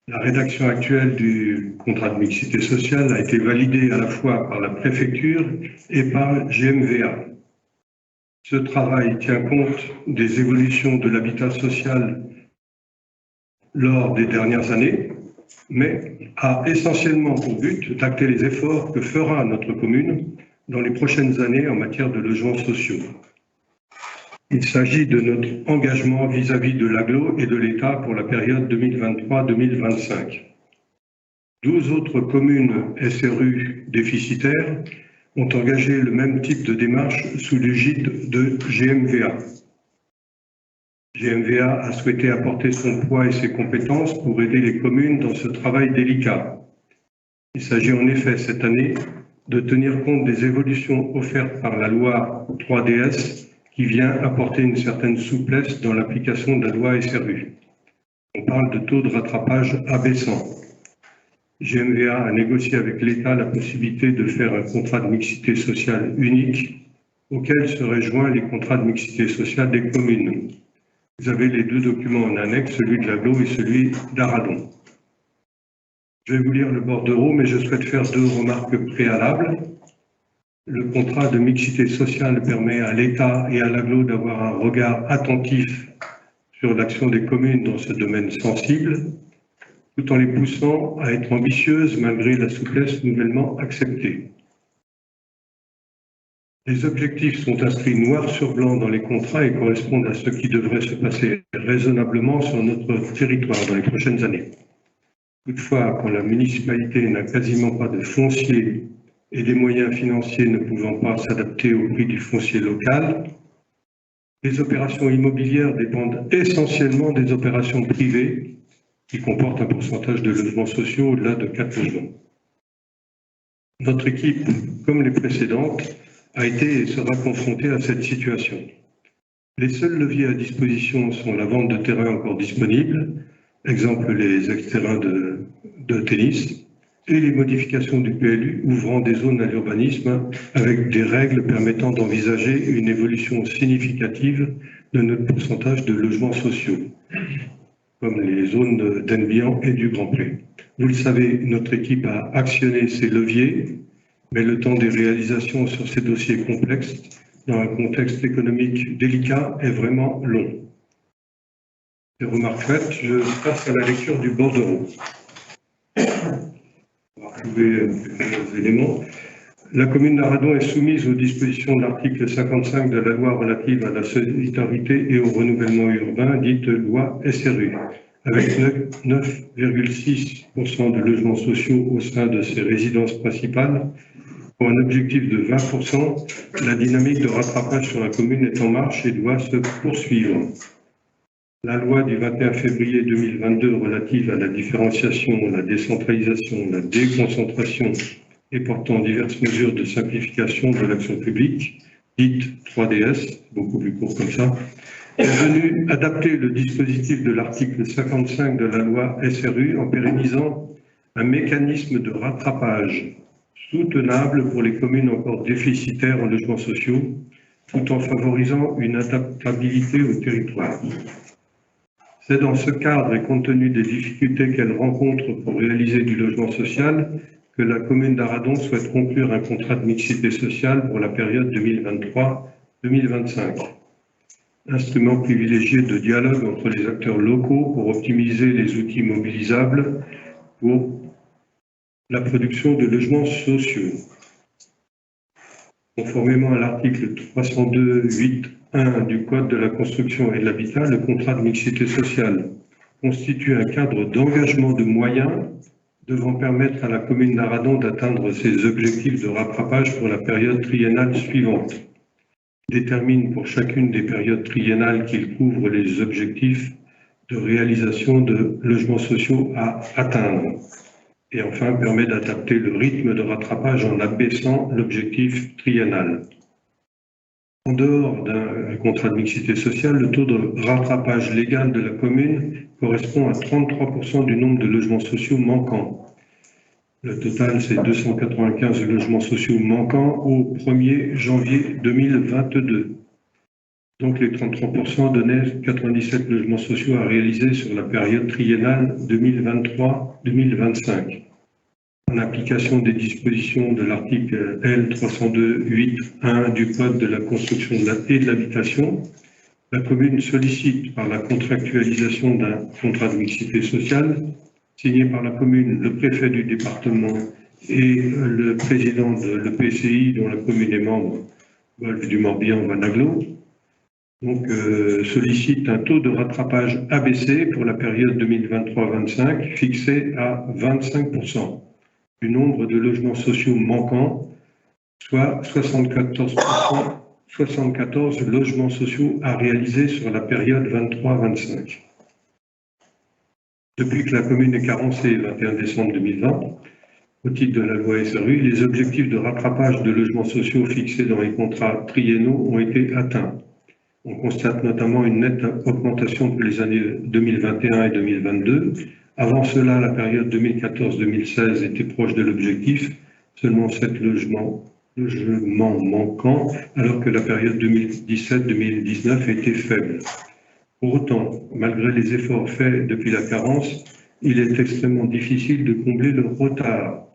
La rédaction actuelle du contrat de mixité sociale a été validée à la fois par la préfecture et par GMVA. Ce travail tient compte des évolutions de l'habitat social lors des dernières années, mais a essentiellement pour but d'acter les efforts que fera notre commune dans les prochaines années en matière de logements sociaux. Il s'agit de notre engagement vis-à-vis de l'AGLO et de l'État pour la période 2023-2025. 12 autres communes SRU déficitaires ont engagé le même type de démarche sous l'égide de GMVA. GMVA a souhaité apporter son poids et ses compétences pour aider les communes dans ce travail délicat. Il s'agit en effet cette année de tenir compte des évolutions offertes par la loi 3DS qui vient apporter une certaine souplesse dans l'application de la loi SRU. On parle de taux de rattrapage abaissant. GMVA a négocié avec l'État la possibilité de faire un contrat de mixité sociale unique auquel seraient joints les contrats de mixité sociale des communes. Vous avez les deux documents en annexe, celui de l'AGLO et celui d'Aradon. Je vais vous lire le bordereau, mais je souhaite faire deux remarques préalables. Le contrat de mixité sociale permet à l'État et à l'AGLO d'avoir un regard attentif sur l'action des communes dans ce domaine sensible, tout en les poussant à être ambitieuses malgré la souplesse nouvellement acceptée. Les objectifs sont inscrits noir sur blanc dans les contrats et correspondent à ce qui devrait se passer raisonnablement sur notre territoire dans les prochaines années. Toutefois, quand la municipalité n'a quasiment pas de foncier et des moyens financiers ne pouvant pas s'adapter au prix du foncier local, les opérations immobilières dépendent essentiellement des opérations privées qui comportent un pourcentage de logements sociaux au-delà de 4 logements. Notre équipe, comme les précédentes, a été et sera confrontée à cette situation. Les seuls leviers à disposition sont la vente de terrains encore disponibles, exemple les ex-terrains de tennis, et les modifications du PLU ouvrant des zones à l'urbanisme avec des règles permettant d'envisager une évolution significative de notre pourcentage de logements sociaux, comme les zones d'Enbian et du Grand Pré. Vous le savez, notre équipe a actionné ces leviers, mais le temps des réalisations sur ces dossiers complexes, dans un contexte économique délicat, est vraiment long. Ces remarques faites, je passe à la lecture du bordereau. On va trouver plusieurs éléments. La commune d'Aradon est soumise aux dispositions de l'article 55 de la loi relative à la solidarité et au renouvellement urbain, dite loi SRU, avec 9,6% de logements sociaux au sein de ses résidences principales. Pour un objectif de 20%, la dynamique de rattrapage sur la commune est en marche et doit se poursuivre. La loi du 21 février 2022 relative à la différenciation, la décentralisation, la déconcentration et portant diverses mesures de simplification de l'action publique, dite 3DS, beaucoup plus court comme ça, est venue adapter le dispositif de l'article 55 de la loi SRU en pérennisant un mécanisme de rattrapage soutenable pour les communes encore déficitaires en logements sociaux, tout en favorisant une adaptabilité au territoire. C'est dans ce cadre et compte tenu des difficultés qu'elle rencontre pour réaliser du logement social que la commune d'Aradon souhaite conclure un contrat de mixité sociale pour la période 2023-2025. Instrument privilégié de dialogue entre les acteurs locaux pour optimiser les outils mobilisables pour la production de logements sociaux. Conformément à l'article 302.8.1 du Code de la construction et de l'habitat, le contrat de mixité sociale constitue un cadre d'engagement de moyens devant permettre à la commune d'Aradon d'atteindre ses objectifs de rattrapage pour la période triennale suivante. Il détermine pour chacune des périodes triennales qu'il couvre les objectifs de réalisation de logements sociaux à atteindre. Et enfin, permet d'adapter le rythme de rattrapage en abaissant l'objectif triennal. En dehors d'un contrat de mixité sociale, le taux de rattrapage légal de la commune correspond à 33% du nombre de logements sociaux manquants. Le total, c'est 295 logements sociaux manquants au 1er janvier 2022. Donc les 33% donnaient 97 logements sociaux à réaliser sur la période triennale 2023-2025. en application des dispositions de l'article L. 302.8.1 du Code de la construction et de l'habitation, la commune sollicite par la contractualisation d'un contrat de mixité sociale signé par la commune, le préfet du département et le président de l'EPCI dont la commune est membre, Golfe du Morbihan, Vanaglo, donc sollicite un taux de rattrapage abaissé pour la période 2023-25 fixé à 25% du nombre de logements sociaux manquants, soit 74 logements sociaux à réaliser sur la période 23-25. Depuis que la commune est carencée le 21 décembre 2020, au titre de la loi SRU, les objectifs de rattrapage de logements sociaux fixés dans les contrats triennaux ont été atteints. On constate notamment une nette augmentation pour les années 2021 et 2022. Avant cela, la période 2014-2016 était proche de l'objectif, seulement 7 logements manquants, alors que la période 2017-2019 était faible. Pour autant, malgré les efforts faits depuis la carence, il est extrêmement difficile de combler le retard.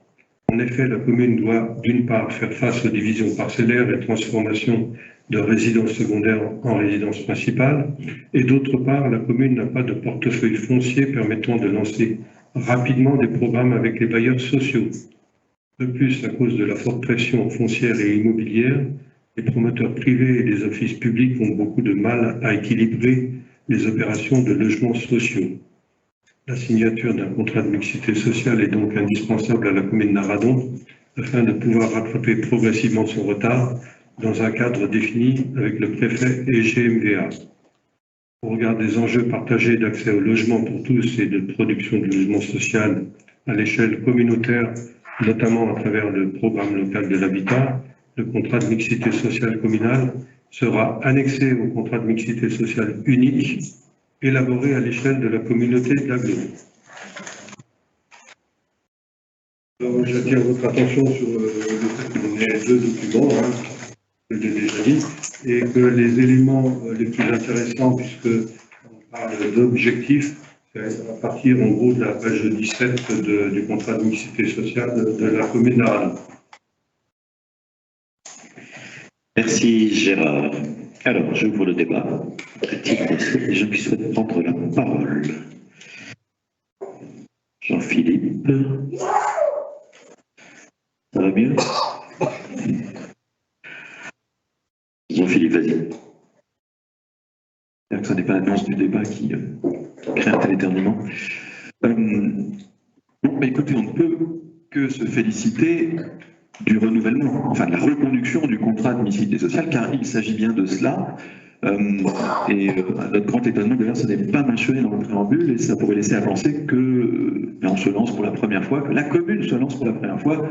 En effet, la commune doit, d'une part, faire face aux divisions parcellaires et transformations de résidence secondaire en résidence principale, et d'autre part, la commune n'a pas de portefeuille foncier permettant de lancer rapidement des programmes avec les bailleurs sociaux. De plus, à cause de la forte pression foncière et immobilière, les promoteurs privés et les offices publics ont beaucoup de mal à équilibrer les opérations de logements sociaux. La signature d'un contrat de mixité sociale est donc indispensable à la commune d'Arradon afin de pouvoir rattraper progressivement son retard dans un cadre défini avec le préfet et GMVA. Au regard des enjeux partagés d'accès au logement pour tous et de production de logement social à l'échelle communautaire, notamment à travers le programme local de l'habitat, le contrat de mixité sociale communale sera annexé au contrat de mixité sociale unique élaboré à l'échelle de la communauté d'Aglo. J'attire votre attention sur le fait que vous avez deux documents, que j'ai déjà dit, et que les éléments les plus intéressants, puisqu'on parle d'objectifs, c'est à partir en gros de la page 17 du contrat de mixité sociale de la commune d'Arradon. Merci Gérard. Alors, j'ouvre le débat. Y-a-t-il des gens qui souhaitent prendre la parole? Jean-Philippe. Ça va mieux? Jean-Philippe, vas-y. Que ce n'est pas l'annonce du débat qui crée un tel éternuement. Écoutez, on ne peut que se féliciter du renouvellement, enfin de la reconduction du contrat de mixité sociale, car il s'agit bien de cela. À notre grand étonnement, d'ailleurs, ça n'est pas mentionné dans le préambule, et ça pourrait laisser à penser que on se lance pour la première fois, que la commune se lance pour la première fois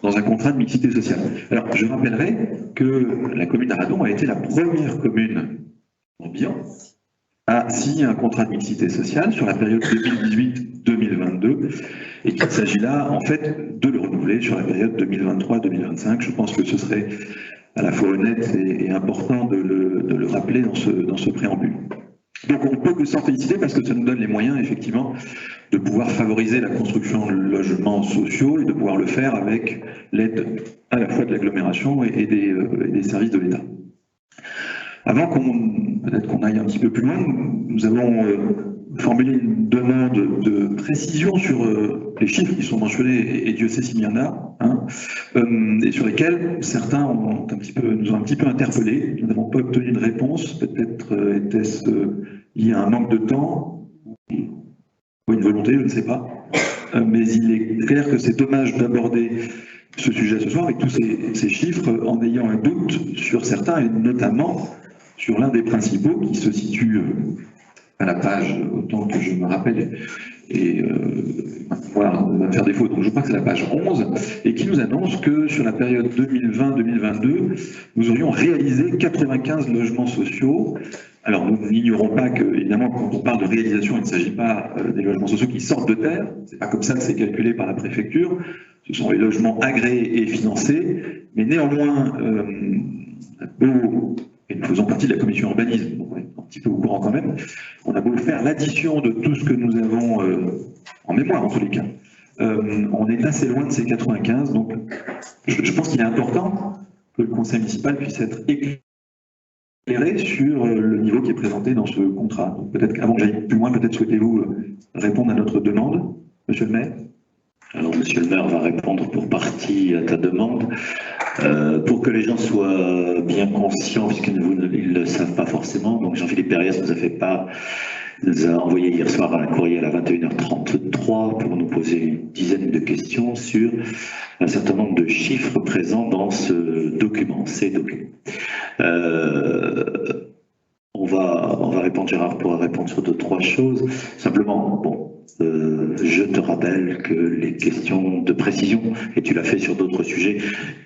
dans un contrat de mixité sociale. Alors, je rappellerai que la commune d'Arradon a été la première commune en Morbihan à signer un contrat de mixité sociale sur la période 2018-2022, et qu'il s'agit là, en fait, de le renouveler sur la période 2023-2025. Je pense que ce serait à la fois honnête et important de le rappeler dans ce préambule. Donc on ne peut que s'en féliciter parce que ça nous donne les moyens, effectivement, de pouvoir favoriser la construction de logements sociaux et de pouvoir le faire avec l'aide à la fois de l'agglomération et des services de l'État. Avant peut-être qu'on aille un petit peu plus loin, nous avons formulé une demande de précision sur les chiffres qui sont mentionnés, et Dieu sait s'il y en a, et sur lesquels certains nous ont un petit peu interpellés. Nous n'avons pas obtenu de réponse. Peut-être était-ce lié à un manque de temps ou une volonté, je ne sais pas. Mais il est clair que c'est dommage d'aborder ce sujet ce soir avec tous ces chiffres en ayant un doute sur certains, et notamment sur l'un des principaux qui se situe à la page, autant que je me rappelle, et voilà, on va faire défaut, donc je crois que c'est la page 11, et qui nous annonce que sur la période 2020-2022, nous aurions réalisé 95 logements sociaux. Alors nous n'ignorons pas que, évidemment, quand on parle de réalisation, il ne s'agit pas des logements sociaux qui sortent de terre, c'est pas comme ça que c'est calculé par la préfecture, ce sont les logements agréés et financés, mais néanmoins, et nous faisons partie de la commission urbanisme, donc on est un petit peu au courant quand même, on a beau faire l'addition de tout ce que nous avons en mémoire, en tous les cas, on est assez loin de ces 95, donc je pense qu'il est important que le conseil municipal puisse être éclairé sur le niveau qui est présenté dans ce contrat. Donc peut-être qu'avant que j'aille plus loin, peut-être souhaitez-vous répondre à notre demande, monsieur le maire? Alors, monsieur le maire va répondre pour partie à ta demande. Pour que les gens soient bien conscients, puisqu'ils ne le savent pas forcément, donc Jean-Philippe Berriès nous a envoyé hier soir un courriel à 21h33 pour nous poser une dizaine de questions sur un certain nombre de chiffres présents dans ces documents. On va répondre, Gérard pourra répondre sur 2-3 choses. Simplement, bon, je te rappelle que les questions de précision, et tu l'as fait sur d'autres sujets,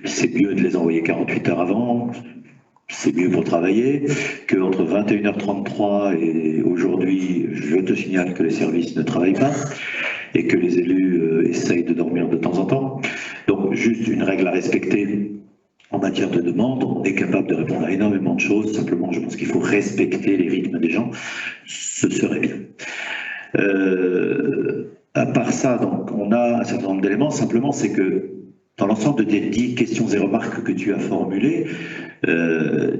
c'est mieux de les envoyer 48 heures avant, c'est mieux pour travailler, qu'entre 21h33 et aujourd'hui, je te signale que les services ne travaillent pas et que les élus essayent de dormir de temps en temps. Donc, juste une règle à respecter. En matière de demande, on est capable de répondre à énormément de choses. Simplement, je pense qu'il faut respecter les rythmes des gens. Ce serait bien. À part ça, donc, on a un certain nombre d'éléments. Simplement, c'est que dans l'ensemble des 10 questions et remarques que tu as formulées,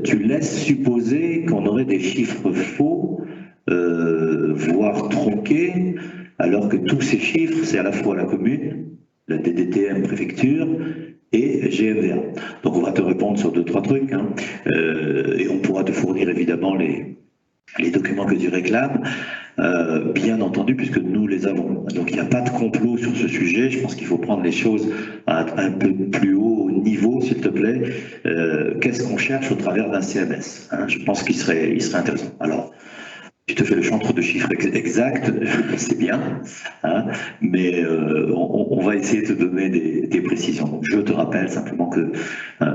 tu laisses supposer qu'on aurait des chiffres faux, voire tronqués, alors que tous ces chiffres, c'est à la fois la commune, la DDTM préfecture, et GMVA. Donc on va te répondre sur 2-3 trucs, hein, et on pourra te fournir évidemment les documents que tu réclames, bien entendu, puisque nous les avons. Donc il n'y a pas de complot sur ce sujet, je pense qu'il faut prendre les choses à un peu plus haut niveau, s'il te plaît. Qu'est-ce qu'on cherche au travers d'un CMS, hein? Je pense qu'il serait intéressant. Alors, tu te fais le chantre de chiffres exacts, c'est bien, hein, mais on va essayer de te donner des précisions. Donc, je te rappelle simplement que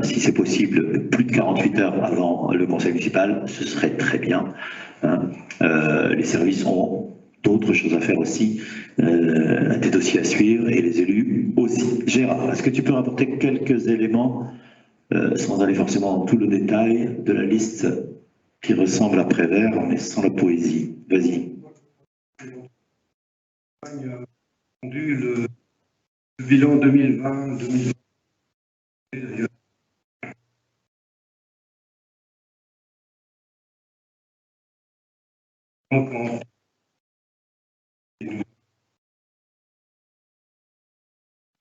si c'est possible, plus de 48 heures avant le conseil municipal, ce serait très bien. Hein. Les services ont d'autres choses à faire aussi, des dossiers à suivre et les élus aussi. Gérard, est-ce que tu peux rapporter quelques éléments, sans aller forcément dans tout le détail, de la liste qui ressemble à Prévert, mais sans la poésie? Vas-y. Le bilan 2020-2021.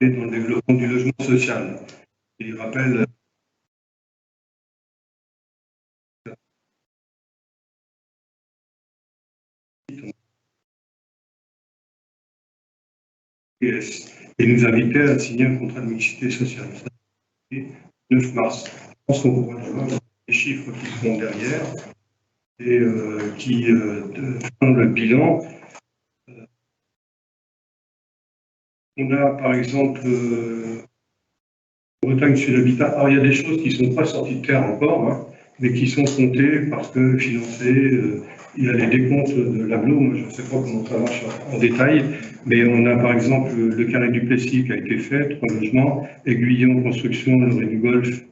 Dans le développement du logement social. Il rappelle et nous invitait à signer un contrat de mixité sociale. Le 9 mars. Je pense qu'on pourra voir les chiffres qui seront derrière et qui font le bilan. On a par exemple Bretagne Sud Habitat. Alors il y a des choses qui ne sont pas sorties de terre encore, hein, mais qui sont comptées parce que financées. Il y a les décomptes de l'aglo, moi je ne sais pas comment ça marche en détail, mais on a par exemple le carré du Plessis qui a été fait, 3 logements, Aiguillon Construction, le Ré du Golfe,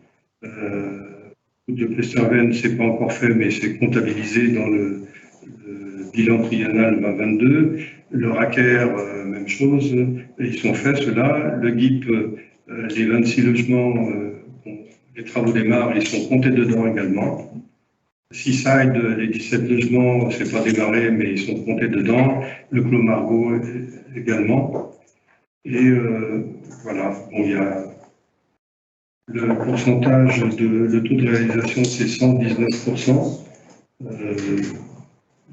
de Plesterven, c'est pas encore fait, mais c'est comptabilisé dans le bilan triennal 2022. Le Racker, même chose, ils sont faits ceux-là. Le GIP, les 26 logements, les travaux démarrent, ils sont comptés dedans également. Seaside, les 17 logements, c'est pas démarré, mais ils sont comptés dedans. Le Clos Margaux également. Et voilà, bon, il y a le pourcentage, le taux de réalisation, c'est 119%.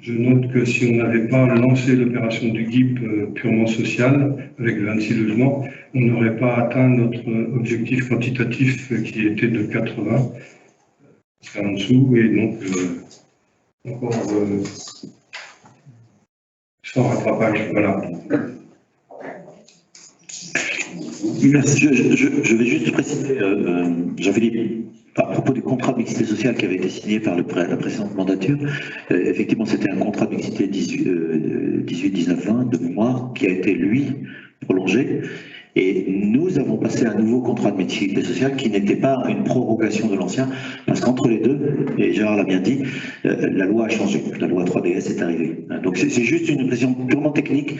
Je note que si on n'avait pas lancé l'opération du GIP purement sociale, avec 26 logements, on n'aurait pas atteint notre objectif quantitatif qui était de 80. C'est en dessous, et donc encore sans rattrapage. Voilà. Merci. Je vais juste préciser, Jean-Philippe, à propos du contrat de mixité sociale qui avait été signé par la précédente mandature, effectivement c'était un contrat de mixité 18-19-20 de mémoire qui a été, lui, prolongé Et nous avons passé un nouveau contrat de mixité sociale qui n'était pas une prorogation de l'ancien, parce qu'entre les deux, et Gérard l'a bien dit, la loi a changé, la loi 3DS est arrivée. Donc c'est juste une précision purement technique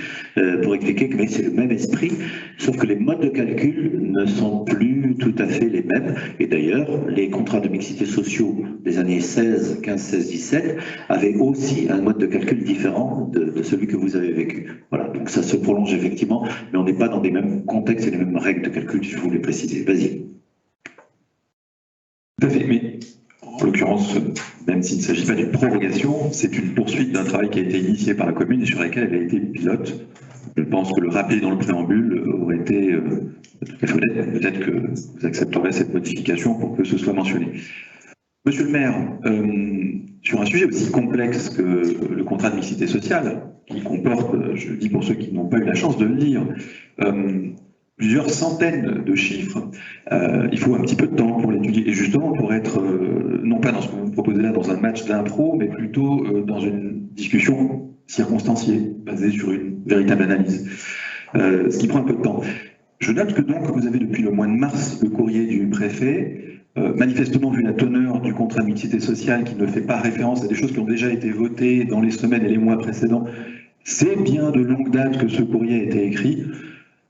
pour expliquer que c'est le même esprit, sauf que les modes de calcul ne sont plus tout à fait les mêmes. Et d'ailleurs, les contrats de mixité sociaux des années 16, 15, 16, 17 avaient aussi un mode de calcul différent de celui que vous avez vécu. Voilà, donc ça se prolonge effectivement, mais on n'est pas dans des mêmes contextes et les mêmes règles de calcul, je voulais préciser. Vas-y. Tout à fait, mais en l'occurrence, même s'il ne s'agit pas d'une prorogation, c'est une poursuite d'un travail qui a été initié par la commune et sur lequel elle a été pilote. Je pense que le rappeler dans le préambule aurait été tout à fait honnête. Peut-être que vous accepterez cette modification pour que ce soit mentionné. Monsieur le maire, sur un sujet aussi complexe que le contrat de mixité sociale, qui comporte, je le dis pour ceux qui n'ont pas eu la chance de le lire, plusieurs centaines de chiffres, il faut un petit peu de temps pour l'étudier, et justement pour être, non pas dans ce que vous me proposez là, dans un match d'impro, mais plutôt dans une discussion circonstanciée, basée sur une véritable analyse, ce qui prend un peu de temps. Je note que donc vous avez depuis le mois de mars le courrier du préfet. Manifestement, vu la teneur du contrat de mixité sociale qui ne fait pas référence à des choses qui ont déjà été votées dans les semaines et les mois précédents, c'est bien de longue date que ce courrier a été écrit.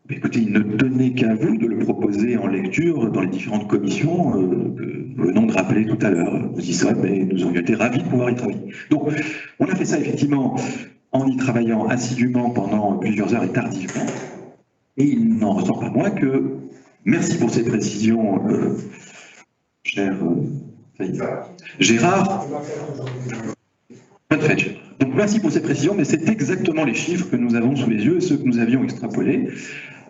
Mais écoutez, il ne tenait qu'à vous de le proposer en lecture dans les différentes commissions que nous venons de rappeler tout à l'heure. Vous y serez, mais nous aurions été ravis de pouvoir y travailler. Donc, on a fait ça effectivement en y travaillant assidûment pendant plusieurs heures et tardivement. Et il n'en ressort pas moins que, merci pour ces précisions, cher Gérard. Pas de fait, Gérard. Donc merci pour ces précisions, mais c'est exactement les chiffres que nous avons sous les yeux, ceux que nous avions extrapolés.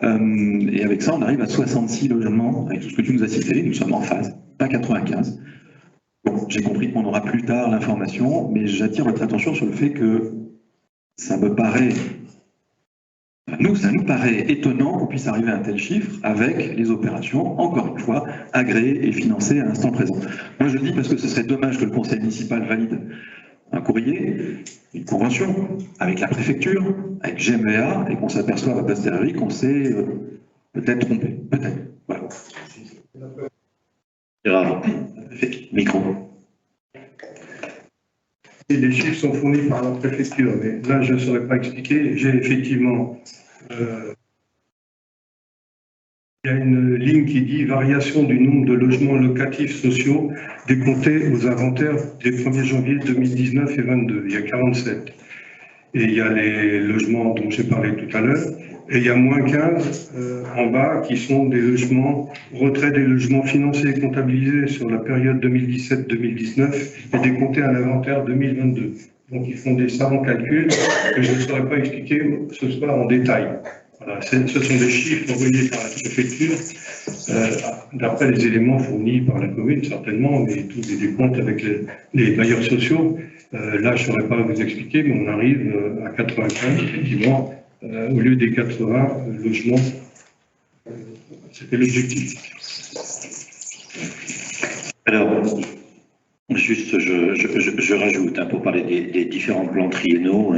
Et avec ça, on arrive à 66 logements, avec tout ce que tu nous as cité, nous sommes en phase, pas 95. Bon, j'ai compris qu'on aura plus tard l'information, mais j'attire votre attention sur le fait que ça me paraît... ça nous paraît étonnant qu'on puisse arriver à un tel chiffre avec les opérations, encore une fois, agréées et financées à l'instant présent. Moi, je le dis parce que ce serait dommage que le conseil municipal valide un courrier, une convention avec la préfecture, avec GMEA, et qu'on s'aperçoive à posteriori qu'on s'est peut-être trompé. Peut-être. Voilà. Gérard, micro. Et les chiffres sont fournis par la préfecture, mais là, je ne saurais pas expliquer. J'ai effectivement... il y a une ligne qui dit « Variation du nombre de logements locatifs sociaux décomptés aux inventaires des 1er janvier 2019 et 2022 ». Il y a 47. Et il y a les logements dont j'ai parlé tout à l'heure. Et il y a moins 15 en bas qui sont des logements, retrait des logements financés et comptabilisés sur la période 2017-2019 et décomptés à l'inventaire 2022. Donc ils font des savants calculs que je ne saurais pas expliquer ce soir en détail. Voilà, ce sont des chiffres envoyés par la préfecture, d'après les éléments fournis par la commune, certainement, mais tous les décomptes avec les bailleurs sociaux. Là, je ne saurais pas vous expliquer, mais on arrive à 95, effectivement, au lieu des 80 logements. C'était l'objectif. Alors, juste, je rajoute, pour parler des différents plans triennaux,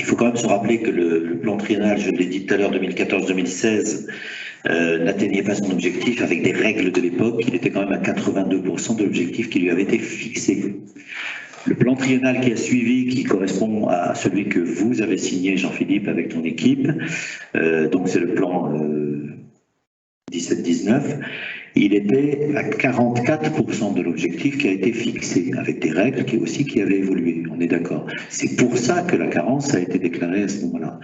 il faut quand même se rappeler que le plan triennal, je l'ai dit tout à l'heure, 2014-2016, n'atteignait pas son objectif avec des règles de l'époque. Il était quand même à 82% de l'objectif qui lui avait été fixé. Le plan triennal qui a suivi, qui correspond à celui que vous avez signé, Jean-Philippe, avec ton équipe, donc c'est le plan 17-19, il était à 44% de l'objectif qui a été fixé, avec des règles qui avaient évolué, on est d'accord. C'est pour ça que la carence a été déclarée à ce moment-là.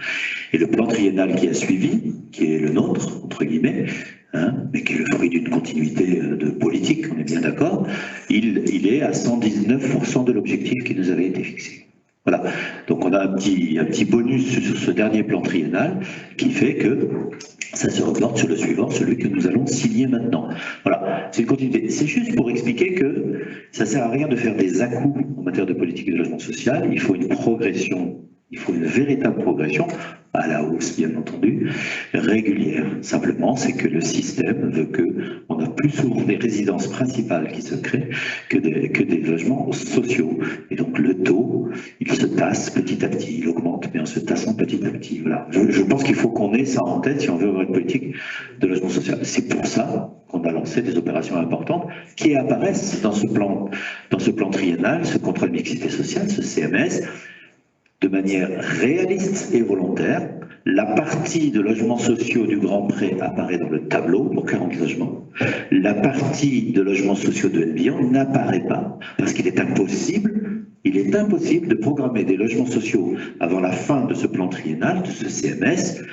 Et le plan triennal qui a suivi, qui est le nôtre, entre guillemets, mais qui est le fruit d'une continuité de politique, on est bien d'accord, il est à 119% de l'objectif qui nous avait été fixé. Voilà, donc on a un petit bonus sur ce dernier plan triennal qui fait que ça se reporte sur le suivant, celui que nous allons signer maintenant. Voilà, c'est une continuité. C'est juste pour expliquer que ça ne sert à rien de faire des à-coups en matière de politique de logement social. Il faut une progression Il faut une véritable progression, à la hausse bien entendu, régulière. Simplement, c'est que le système veut qu'on a plus souvent des résidences principales qui se créent que des logements sociaux. Et donc le taux, il se tasse petit à petit, il augmente, mais en se tassant petit à petit. Voilà. Je pense qu'il faut qu'on ait ça en tête si on veut avoir une politique de logement social. C'est pour ça qu'on a lancé des opérations importantes qui apparaissent dans ce plan triennal, ce contrôle de mixité sociale, ce CMS, de manière réaliste et volontaire. La partie de logements sociaux du Grand Pré apparaît dans le tableau pour 40 logements. La partie de logements sociaux de NBIAN n'apparaît pas parce qu'il est impossible de programmer des logements sociaux avant la fin de ce plan triennal, de ce CMS.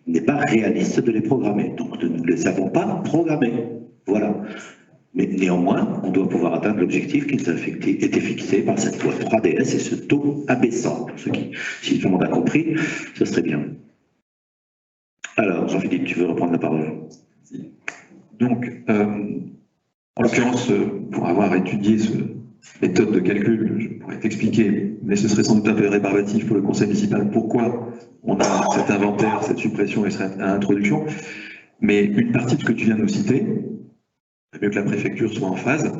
Il n'est pas réaliste de les programmer. Donc nous ne les avons pas programmés. Voilà. Mais néanmoins, on doit pouvoir atteindre l'objectif qui nous a été fixé par cette loi 3DS et ce taux abaissant. Pour ceux qui, si tout le monde a compris, ce serait bien. Alors, Jean-Philippe, tu veux reprendre la parole? Donc, en l'occurrence, pour avoir étudié cette méthode de calcul, je pourrais t'expliquer, mais ce serait sans doute un peu rébarbatif pour le conseil municipal, pourquoi on a cet inventaire, cette suppression et cette introduction. Mais une partie de ce que tu viens de nous citer, mieux que la préfecture soit en phase,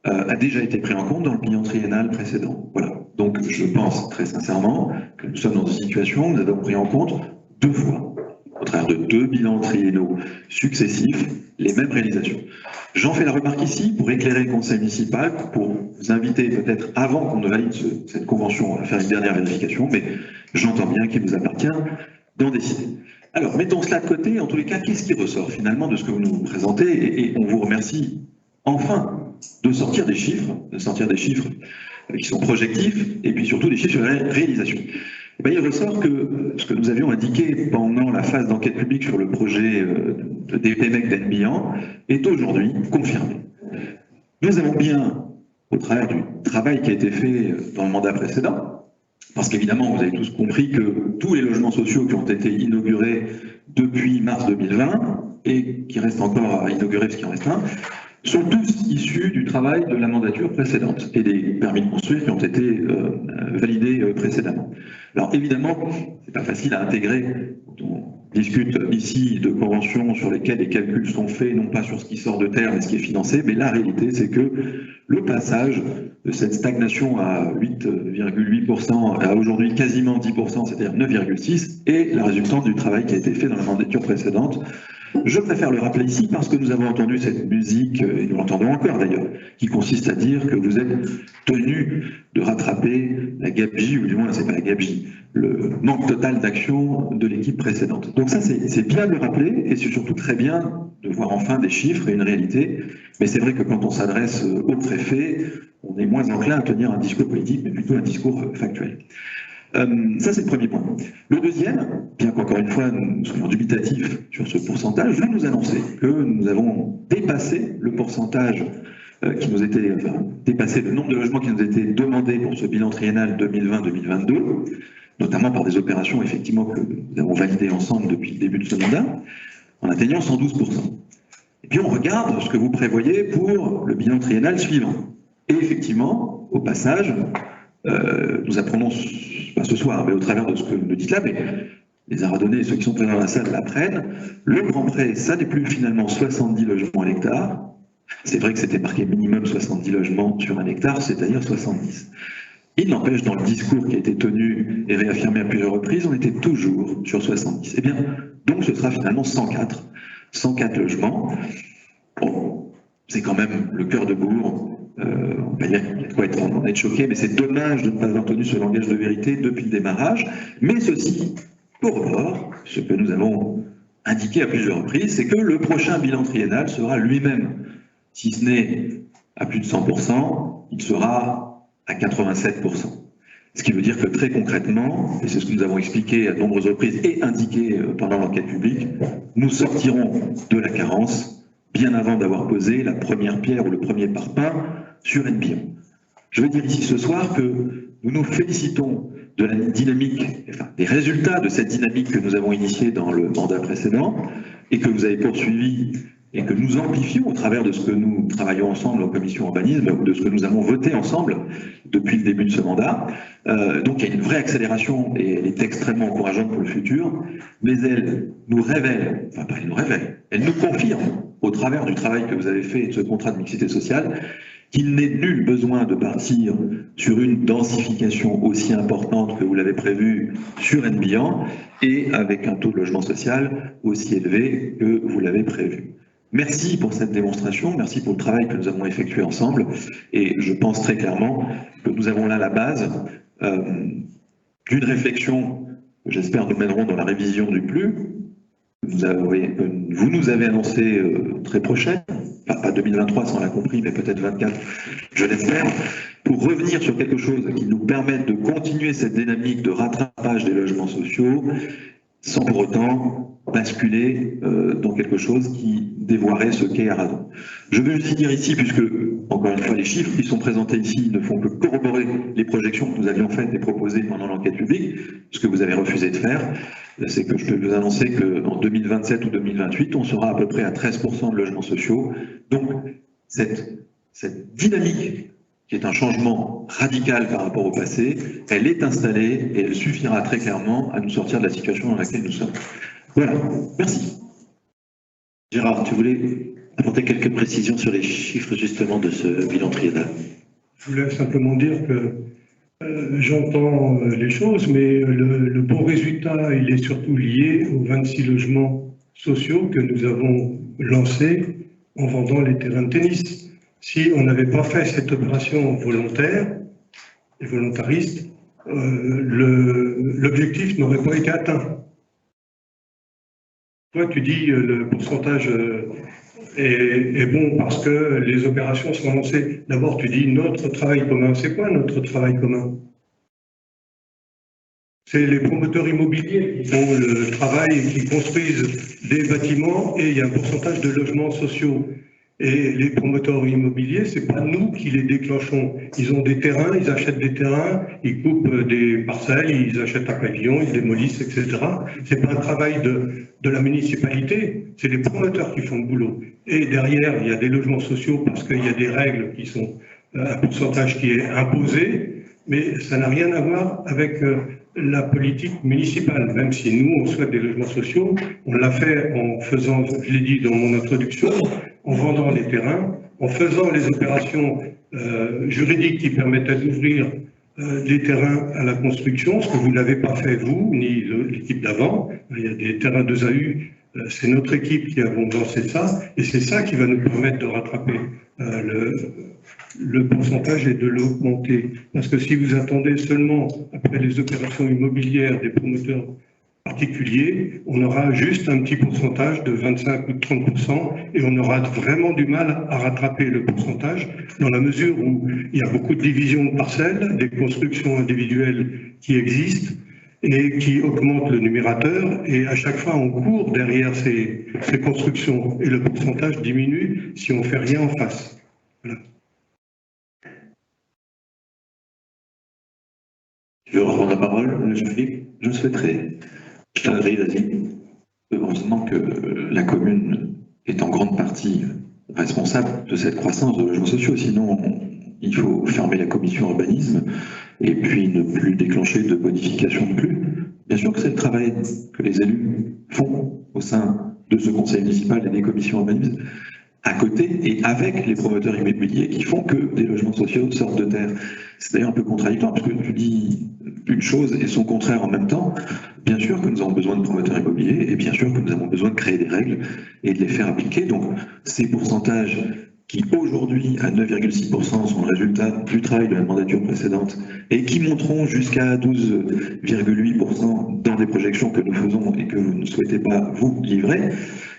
a déjà été pris en compte dans le bilan triennal précédent. Voilà. Donc je pense très sincèrement que nous sommes dans une situation où nous avons pris en compte 2 fois, au travers de 2 bilans triennaux successifs, les mêmes réalisations. J'en fais la remarque ici pour éclairer le conseil municipal, pour vous inviter peut-être avant qu'on ne valide cette convention à faire une dernière vérification, mais j'entends bien qu'il vous appartient d'en décider. Alors, mettons cela de côté. En tous les cas, qu'est-ce qui ressort finalement de ce que vous nous présentez? Et on vous remercie enfin de sortir des chiffres qui sont projectifs, et puis surtout des chiffres sur la réalisation. Et bien, il ressort que ce que nous avions indiqué pendant la phase d'enquête publique sur le projet de DPMEC d'NBIAN est aujourd'hui confirmé. Nous avons bien, au travers du travail qui a été fait dans le mandat précédent, parce qu'évidemment, vous avez tous compris que tous les logements sociaux qui ont été inaugurés depuis mars 2020 et qui restent encore à inaugurer parce qu'il en reste un, sont tous issus du travail de la mandature précédente et des permis de construire qui ont été validés précédemment. Alors évidemment, c'est pas facile à intégrer quand on discute ici de conventions sur lesquelles les calculs sont faits, non pas sur ce qui sort de terre mais ce qui est financé, mais la réalité c'est que le passage de cette stagnation à 8,8% à aujourd'hui quasiment 10%, c'est-à-dire 9,6%, est la résultante du travail qui a été fait dans la mandature précédente. Je préfère le rappeler ici parce que nous avons entendu cette musique, et nous l'entendons encore d'ailleurs, qui consiste à dire que vous êtes tenu de rattraper la gabegie, ou du moins c'est pas la gabegie, le manque total d'action de l'équipe précédente. Donc ça c'est bien de le rappeler et c'est surtout très bien de voir enfin des chiffres et une réalité, mais c'est vrai que quand on s'adresse au préfet, on est moins enclin à tenir un discours politique, mais plutôt un discours factuel. Ça, c'est le premier point. Le deuxième, bien qu'encore une fois, nous soyons dubitatifs sur ce pourcentage, je vais nous annoncer que nous avons dépassé le pourcentage qui nous était, dépassé le nombre de logements qui nous étaient demandés pour ce bilan triennal 2020-2022, notamment par des opérations, effectivement, que nous avons validées ensemble depuis le début de ce mandat, en atteignant 112%. Et puis on regarde ce que vous prévoyez pour le bilan triennal suivant. Et effectivement, au passage, nous apprenons, pas ce soir, mais au travers de ce que vous nous dites là, mais les Aradonnais et ceux qui sont présents dans la salle l'apprennent, le Grand Pré, ça n'est plus finalement 70 logements à l'hectare. C'est vrai que c'était marqué minimum 70 logements sur un hectare, c'est-à-dire 70. Il n'empêche, dans le discours qui a été tenu et réaffirmé à plusieurs reprises, on était toujours sur 70. Eh bien, donc ce sera finalement 104 logements. Bon, c'est quand même le cœur de bourg. On va dire qu'il y a de quoi être choqué, mais c'est dommage de ne pas avoir tenu ce langage de vérité depuis le démarrage. Mais ceci corrobore ce que nous avons indiqué à plusieurs reprises, c'est que le prochain bilan triennal sera lui-même, si ce n'est à plus de 100%, il sera à 87%. Ce qui veut dire que très concrètement, et c'est ce que nous avons expliqué à de nombreuses reprises et indiqué pendant l'enquête publique, nous sortirons de la carence bien avant d'avoir posé la première pierre ou le premier parpaing sur NBIAN. Je veux dire ici ce soir que nous nous félicitons de la dynamique, enfin des résultats de cette dynamique que nous avons initiée dans le mandat précédent et que vous avez poursuivi et que nous amplifions au travers de ce que nous travaillons ensemble en commission urbanisme, de ce que nous avons voté ensemble depuis le début de ce mandat. Donc il y a une vraie accélération et elle est extrêmement encourageante pour le futur, mais elle nous révèle, enfin pas elle nous révèle, elle nous confirme au travers du travail que vous avez fait et de ce contrat de mixité sociale qu'il n'est nul besoin de partir sur une densification aussi importante que vous l'avez prévu sur Nbian et avec un taux de logement social aussi élevé que vous l'avez prévu. Merci pour cette démonstration, merci pour le travail que nous avons effectué ensemble et je pense très clairement que nous avons là la base d'une réflexion que j'espère nous mènerons dans la révision du PLU. Vous nous avez annoncé très prochaine, enfin, pas 2023, ça on l'a compris, mais peut-être 24, je l'espère, pour revenir sur quelque chose qui nous permette de continuer cette dynamique de rattrapage des logements sociaux sans pour autant basculer dans quelque chose qui dévoirait ce qu'est Aradon. Je veux aussi dire ici, puisque, encore une fois, les chiffres qui sont présentés ici ne font que corroborer les projections que nous avions faites et proposées pendant l'enquête publique, ce que vous avez refusé de faire, c'est que je peux vous annoncer qu'en 2027 ou 2028, on sera à peu près à 13% de logements sociaux. Donc, cette dynamique, qui est un changement radical par rapport au passé, elle est installée et elle suffira très clairement à nous sortir de la situation dans laquelle nous sommes. Voilà, merci. Gérard, tu voulais apporter quelques précisions sur les chiffres justement de ce bilan triennal? Je voulais simplement dire que j'entends les choses, mais le bon résultat, il est surtout lié aux 26 logements sociaux que nous avons lancés en vendant les terrains de tennis. Si on n'avait pas fait cette opération volontaire et volontariste, l'objectif n'aurait pas été atteint. Toi, tu dis le pourcentage est bon parce que les opérations sont lancées. D'abord, tu dis notre travail commun. C'est quoi notre travail commun? C'est les promoteurs immobiliers qui font le travail et qui construisent des bâtiments et il y a un pourcentage de logements sociaux. Et les promoteurs immobiliers, c'est pas nous qui les déclenchons. Ils ont des terrains, ils achètent des terrains, ils coupent des parcelles, ils achètent un pavillon, ils démolissent, etc. C'est pas un travail de la municipalité, c'est les promoteurs qui font le boulot. Et derrière, il y a des logements sociaux parce qu'il y a des règles qui sont un pourcentage qui est imposé, mais ça n'a rien à voir avec la politique municipale. Même si nous, on souhaite des logements sociaux, on l'a fait en faisant, je l'ai dit dans mon introduction, en vendant les terrains, en faisant les opérations juridiques qui permettaient d'ouvrir des terrains à la construction, ce que vous n'avez pas fait vous, ni l'équipe d'avant. Il y a des terrains de ZAU, c'est notre équipe qui avons lancé ça, et c'est ça qui va nous permettre de rattraper le pourcentage et de l'augmenter. Parce que si vous attendez seulement après les opérations immobilières des promoteurs particulier, on aura juste un petit pourcentage de 25 ou de 30% et on aura vraiment du mal à rattraper le pourcentage dans la mesure où il y a beaucoup de divisions de parcelles, des constructions individuelles qui existent et qui augmentent le numérateur et à chaque fois on court derrière ces constructions et le pourcentage diminue si on ne fait rien en face. Voilà. Tu veux reprendre la parole, Jean-Philippe? Je souhaiterais. Vas-y. Heureusement que la commune est en grande partie responsable de cette croissance de logements sociaux, sinon il faut fermer la commission urbanisme et puis ne plus déclencher de bonification de plus. Bien sûr que c'est le travail que les élus font au sein de ce conseil municipal et des commissions urbanisme, à côté et avec les promoteurs immobiliers qui font que des logements sociaux sortent de terre. C'est d'ailleurs un peu contradictoire parce que tu dis une chose et son contraire en même temps. Bien sûr que nous avons besoin de promoteurs immobiliers et bien sûr que nous avons besoin de créer des règles et de les faire appliquer. Donc ces pourcentages qui aujourd'hui à 9,6% sont le résultat du travail de la mandature précédente et qui monteront jusqu'à 12,8% dans des projections que nous faisons et que vous ne souhaitez pas vous livrer,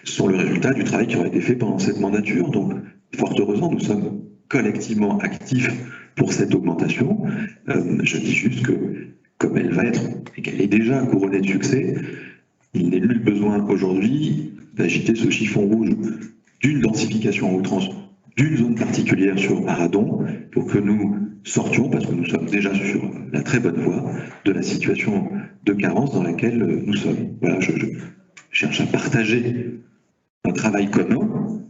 sont le résultat du travail qui aura été fait pendant cette mandature. Donc fort heureusement, nous sommes collectivement actifs pour cette augmentation. Je dis juste que comme elle va être et qu'elle est déjà couronnée de succès, il n'est nul besoin aujourd'hui d'agiter ce chiffon rouge d'une densification à outrance d'une zone particulière sur Aradon pour que nous sortions, parce que nous sommes déjà sur la très bonne voie, de la situation de carence dans laquelle nous sommes. Voilà, je cherche à partager un travail commun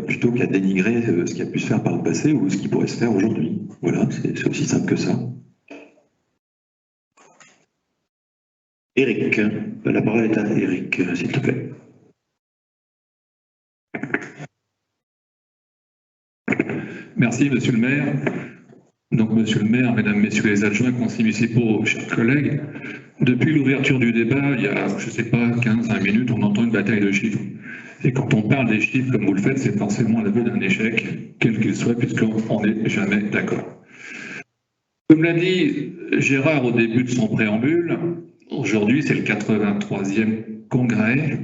plutôt qu'à dénigrer ce qui a pu se faire par le passé ou ce qui pourrait se faire aujourd'hui. Voilà, c'est aussi simple que ça. Éric, la parole est à Éric, s'il te plaît. Merci, monsieur le maire. Donc, monsieur le maire, mesdames, messieurs les adjoints, conseillers municipaux, chers collègues, depuis l'ouverture du débat, il y a, je ne sais pas, 15-20 minutes, on entend une bataille de chiffres. Et quand on parle des chiffres comme vous le faites, c'est forcément l'aveu d'un échec, quel qu'il soit, puisqu'on n'est jamais d'accord. Comme l'a dit Gérard au début de son préambule, aujourd'hui, c'est le 83e congrès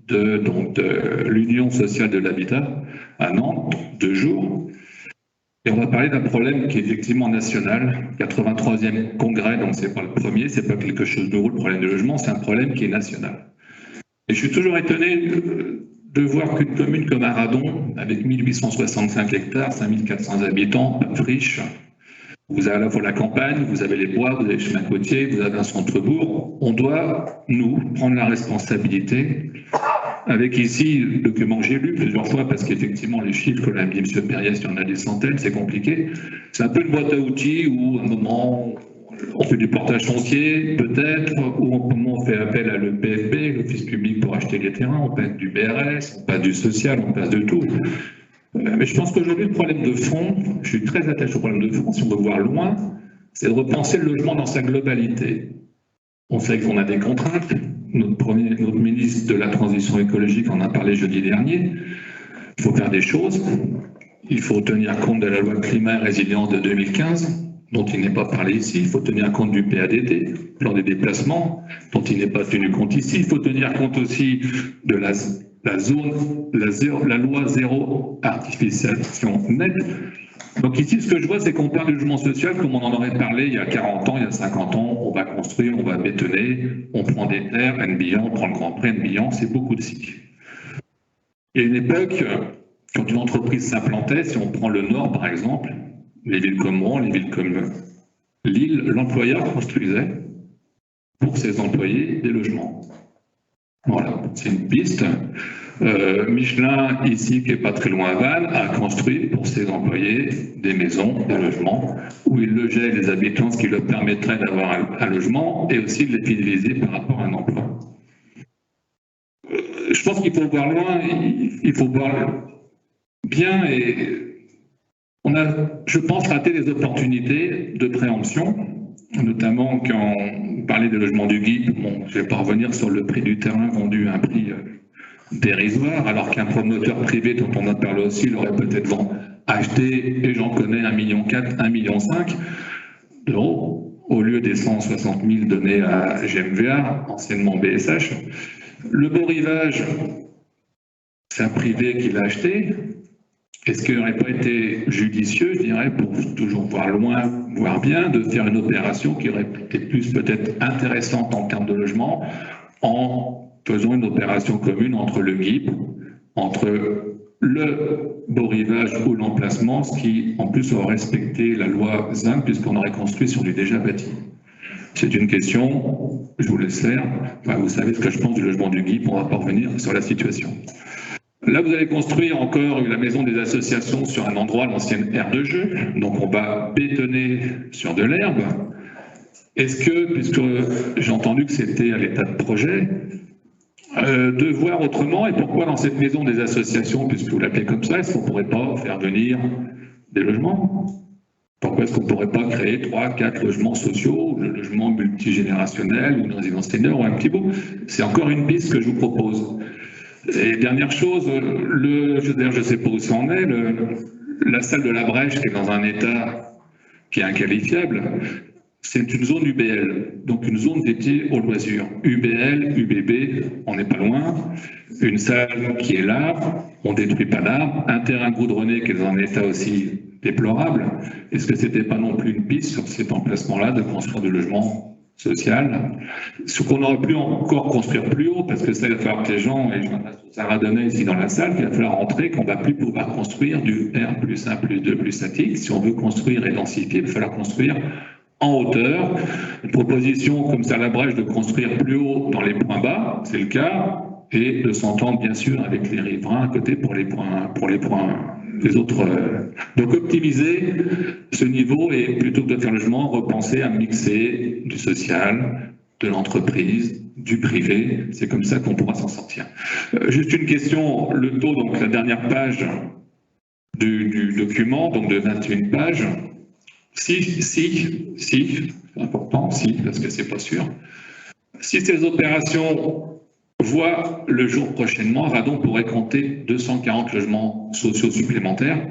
de l'Union sociale de l'habitat à Nantes, 2 jours. Et on va parler d'un problème qui est effectivement national, 83e congrès, donc c'est pas le premier, c'est pas quelque chose de nouveau, le problème du logement, c'est un problème qui est national. Et je suis toujours étonné de voir qu'une commune comme Arradon, avec 1865 hectares, 5400 habitants, pas friche, vous avez à la fois la campagne, vous avez les bois, vous avez les chemins côtiers, vous avez un centre-bourg, on doit, nous, prendre la responsabilité. Avec ici, le document que j'ai lu plusieurs fois, parce qu'effectivement, les chiffres, comme l'a dit M. Perriès, il y en a des centaines, c'est compliqué. C'est un peu une boîte à outils où, à un moment, on fait du portage foncier, peut-être, ou à un moment, on fait appel à l'EPFB, l'Office public pour acheter les terrains, on passe du BRS, on passe du social, on passe de tout. Mais je pense qu'aujourd'hui, le problème de fond, je suis très attaché au problème de fond, si on veut voir loin, c'est de repenser le logement dans sa globalité. On sait qu'on a des contraintes. Notre ministre de la Transition écologique en a parlé jeudi dernier. Il faut faire des choses. Il faut tenir compte de la loi climat et résilience de 2015, dont il n'est pas parlé ici. Il faut tenir compte du PADD, plan des déplacements, dont il n'est pas tenu compte ici. Il faut tenir compte aussi de la loi zéro artificialisation nette. Donc ici, ce que je vois, c'est qu'on parle du logement social comme on en aurait parlé il y a 40 ans, il y a 50 ans. On va construire, on va bétonner, on prend des terres, NBIAN, on prend le Grand Prix NBIAN, c'est beaucoup de cycles. Il y a une époque, quand une entreprise s'implantait, si on prend le Nord par exemple, les villes comme Rouen, les villes comme Lille, l'employeur construisait pour ses employés des logements. Voilà, c'est une piste. Michelin, ici, qui n'est pas très loin à Vannes, a construit pour ses employés des maisons, des logements, où il logeait les habitants, ce qui leur permettrait d'avoir un logement et aussi de les fidéliser par rapport à un emploi. Je pense qu'il faut voir loin, il faut voir bien, et on a, je pense, raté des opportunités de préemption, notamment quand vous parlez des logements du GIP. Bon, je ne vais pas revenir sur le prix du terrain vendu à un prix dérisoire, alors qu'un promoteur privé dont on a parlé aussi l'aurait peut-être acheté, et j'en connais 1,4 million, 1,5 million d'euros, au lieu des 160 000 donnés à GMVA, anciennement BSH. Le Beau Rivage, c'est un privé qui l'a acheté. Est-ce qu'il n'aurait pas été judicieux, je dirais, pour toujours voir loin, voir bien, de faire une opération qui aurait été plus peut-être intéressante en termes de logement, en faisant une opération commune entre le GIP, entre le Beau Rivage ou l'emplacement, ce qui en plus aurait respecté la loi ZAN, puisqu'on aurait construit sur du déjà bâti. C'est une question, je vous laisse faire. Enfin, vous savez ce que je pense du logement du GIP, on va pas revenir sur la situation. Là, vous allez construire encore la maison des associations sur un endroit, l'ancienne aire de jeu. Donc, on va bétonner sur de l'herbe. Est-ce que, puisque j'ai entendu que c'était à l'état de projet, de voir autrement, et pourquoi dans cette maison des associations, puisque vous l'appelez comme ça, est-ce qu'on ne pourrait pas faire venir des logements? Pourquoi est-ce qu'on ne pourrait pas créer 3-4 logements sociaux, le logement multigénérationnel, ou une résidence senior, ou un petit bout? C'est encore une piste que je vous propose. Et dernière chose, je ne sais pas où ça en est, la salle de la Brèche qui est dans un état qui est inqualifiable, c'est une zone UBL, donc une zone dédiée aux loisirs. UBL, UBB, on n'est pas loin. Une salle qui est là, on ne détruit pas l'arbre. Un terrain goudronné qui est dans un état aussi déplorable. Est-ce que ce n'était pas non plus une piste sur cet emplacement-là de construire du logement social, ce qu'on aurait pu encore construire plus haut, parce que ça, il va falloir que les gens, et ça va donner ici dans la salle, qu'il va falloir rentrer, qu'on ne va plus pouvoir construire du R+1, +2, plus statique. Si on veut construire et densifier, il va falloir construire en hauteur. Une proposition comme ça à la Brèche de construire plus haut dans les points bas, c'est le cas. et de s'entendre bien sûr avec les riverains à côté pour les autres. Donc optimiser ce niveau et plutôt que de faire logement, repenser à mixer du social, de l'entreprise, du privé. C'est comme ça qu'on pourra s'en sortir. Juste une question, le taux, donc la dernière page du document, donc de 21 pages. Si, c'est important, parce que c'est pas sûr. Si ces opérations voient le jour prochainement, Radon pourrait compter 240 logements sociaux supplémentaires.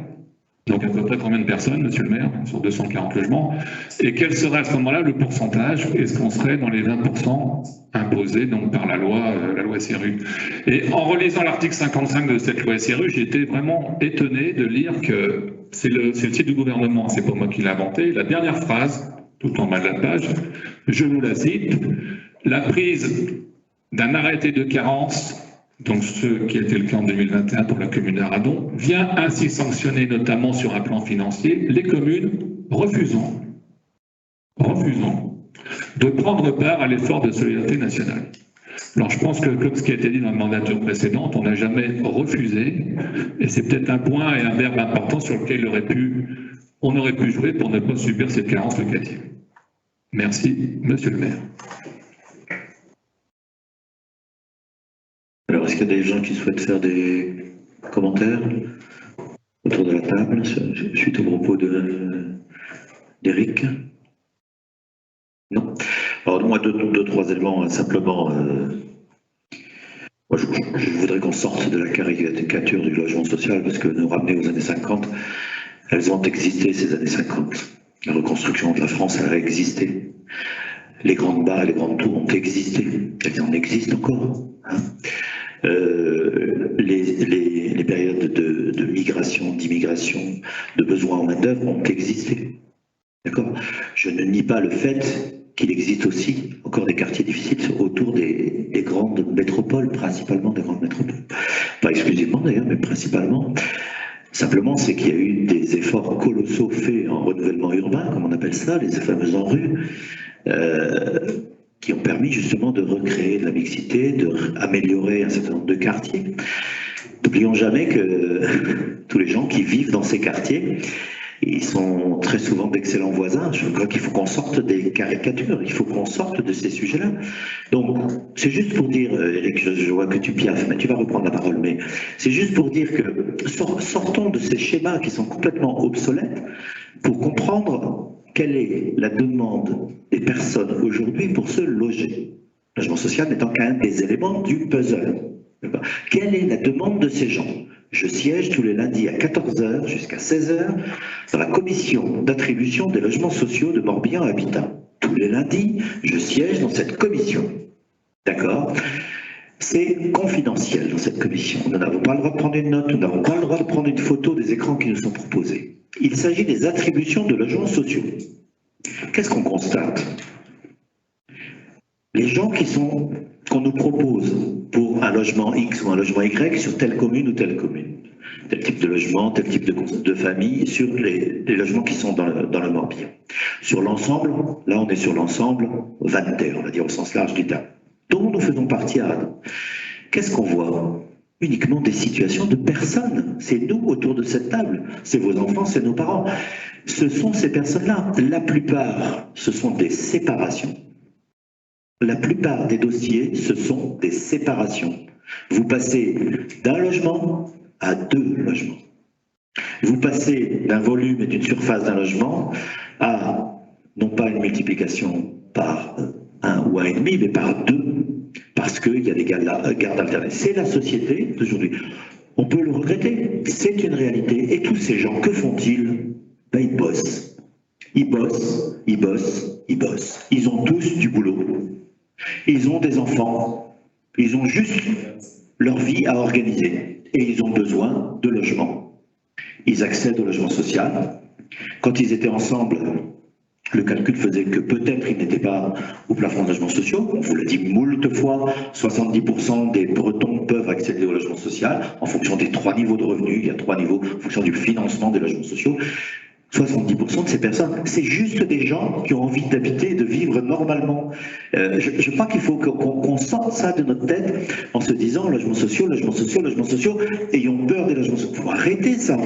Donc à peu près combien de personnes, monsieur le maire, sur 240 logements? Et quel serait à ce moment-là le pourcentage? Est-ce qu'on serait dans les 20% imposés donc, par la loi SRU? Et en relisant l'article 55 de cette loi SRU, j'étais vraiment étonné de lire que c'est le site du gouvernement, c'est pas moi qui l'ai inventé. La dernière phrase, tout en bas de la page, je vous la cite, la prise d'un arrêté de carence, donc ce qui était le cas en 2021 pour la commune de Radon, vient ainsi sanctionner notamment sur un plan financier les communes refusant de prendre part à l'effort de solidarité nationale. Alors je pense que comme ce qui a été dit dans la mandature précédente, on n'a jamais refusé, et c'est peut-être un point et un verbe important sur lequel on aurait pu jouer pour ne pas subir cette carence locative. Merci, monsieur le maire. Alors, est-ce qu'il y a des gens qui souhaitent faire des commentaires autour de la table, suite au propos d'Éric? Non. Alors, moi, deux, trois éléments, simplement. Moi, je voudrais qu'on sorte de la caricature du logement social, parce que nous ramener aux années 50, elles ont existé, ces années 50. La reconstruction de la France, elle a existé. Les grandes barres et les grandes tours ont existé. Elles en existent encore. Hein. Les périodes de migration, d'immigration, de besoins en main-d'œuvre ont existé. D'accord ? Je ne nie pas le fait qu'il existe aussi encore des quartiers difficiles autour des grandes métropoles, principalement des grandes métropoles. Pas exclusivement d'ailleurs, mais principalement. Simplement, c'est qu'il y a eu des efforts colossaux faits en renouvellement urbain, comme on appelle ça, les fameuses enrues, qui ont permis justement de recréer de la mixité, d'améliorer un certain nombre de quartiers. N'oublions jamais que tous les gens qui vivent dans ces quartiers, ils sont très souvent d'excellents voisins. Je crois qu'il faut qu'on sorte des caricatures, il faut qu'on sorte de ces sujets-là. Donc, c'est juste pour dire, Éric, je vois que tu piaffes, mais tu vas reprendre la parole, mais c'est juste pour dire que sortons de ces schémas qui sont complètement obsolètes pour comprendre quelle est la demande des personnes aujourd'hui pour se loger. Le logement social n'étant qu'un des éléments du puzzle. Quelle est la demande de ces gens? Je siège tous les lundis à 14h jusqu'à 16h dans la commission d'attribution des logements sociaux de Morbihan Habitat. Tous les lundis, je siège dans cette commission. D'accord? C'est confidentiel dans cette commission. Nous n'avons pas le droit de prendre une note, nous n'avons pas le droit de prendre une photo des écrans qui nous sont proposés. Il s'agit des attributions de logements sociaux. Qu'est-ce qu'on constate? Les gens qu'on nous propose pour un logement X ou un logement Y sur telle commune ou telle commune, tel type de logement, tel type de famille, sur les logements qui sont dans le Morbihan. Sur l'ensemble, là on est sur l'ensemble vanitaire, on va dire au sens large du terme, dont nous faisons partie à Radon. Qu'est-ce qu'on voit? Uniquement des situations de personnes. C'est nous autour de cette table, c'est vos enfants, c'est nos parents. Ce sont ces personnes-là. La plupart, ce sont des séparations. La plupart des dossiers, ce sont des séparations. Vous passez d'un logement à deux logements. Vous passez d'un volume et d'une surface d'un logement à, non pas une multiplication par 1 ou 1,5, mais par 2, parce qu'il y a des gardes alternés. C'est la société d'aujourd'hui. On peut le regretter, c'est une réalité. Et tous ces gens, que font-ils? Ben, ils bossent. Ils bossent, ils bossent, ils bossent. Ils ont tous du boulot. Ils ont des enfants. Ils ont juste leur vie à organiser. Et ils ont besoin de logement. Ils accèdent au logement social. Quand ils étaient ensemble, le calcul faisait que peut-être ils n'étaient pas au plafond de logements sociaux. On vous l'a dit moult fois, 70% des Bretons peuvent accéder au logement social en fonction des 3 niveaux de revenus. Il y a 3 niveaux en fonction du financement des logements sociaux. 70% de ces personnes, c'est juste des gens qui ont envie d'habiter et de vivre normalement. Je crois qu'il faut qu'on sorte ça de notre tête en se disant logements sociaux, ayons peur des logements sociaux. Il faut arrêter ça.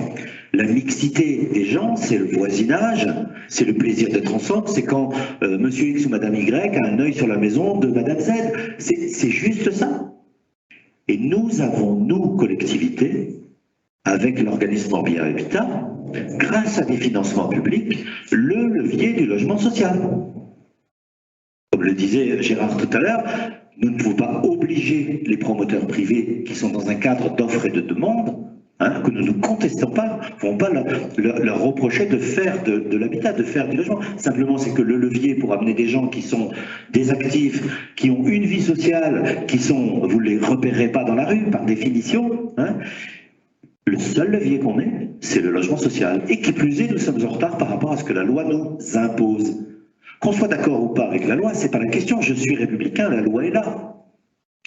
La mixité des gens, c'est le voisinage, c'est le plaisir d'être ensemble, c'est quand Monsieur X ou Madame Y a un œil sur la maison de Madame Z. C'est juste ça. Et nous avons, nous, collectivités, avec l'organisme Orbia Habitat, grâce à des financements publics, le levier du logement social. Comme le disait Gérard tout à l'heure, nous ne pouvons pas obliger les promoteurs privés qui sont dans un cadre d'offre et de demande, que nous ne contestons pas, ne pouvons pas leur reprocher de faire de l'habitat, de faire du logement. Simplement, c'est que le levier pour amener des gens qui sont des actifs, qui ont une vie sociale, vous ne les repérez pas dans la rue, par définition, le seul levier qu'on ait, c'est le logement social. Et qui plus est, nous sommes en retard par rapport à ce que la loi nous impose. Qu'on soit d'accord ou pas avec la loi, c'est pas la question. Je suis républicain, la loi est là.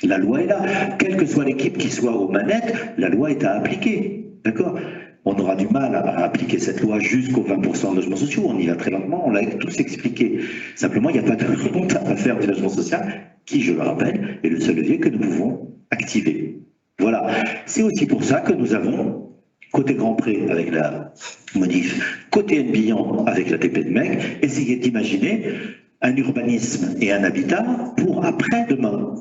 La loi est là. Quelle que soit l'équipe qui soit aux manettes, la loi est à appliquer. D'accord ? On aura du mal à appliquer cette loi jusqu'aux 20% de logements sociaux. On y va très lentement, on l'a tous expliqué. Simplement, il n'y a pas de honte à faire du logement social, qui, je le rappelle, est le seul levier que nous pouvons activer. Voilà, c'est aussi pour ça que nous avons, côté Grand Pré avec la Monif, côté Nbillan avec la TP de Mecque, essayé d'imaginer un urbanisme et un habitat pour après-demain.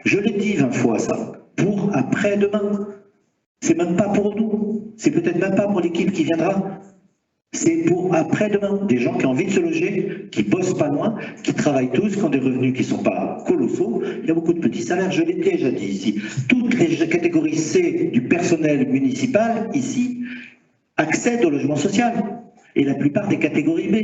Je l'ai dit 20 fois ça, pour après-demain. C'est même pas pour nous, c'est peut-être même pas pour l'équipe qui viendra. C'est pour après-demain, des gens qui ont envie de se loger, qui bossent pas loin, qui travaillent tous, qui ont des revenus qui ne sont pas colossaux. Il y a beaucoup de petits salaires, je l'ai déjà dit ici. Toutes les catégories C du personnel municipal, ici, accèdent au logement social. Et la plupart des catégories B.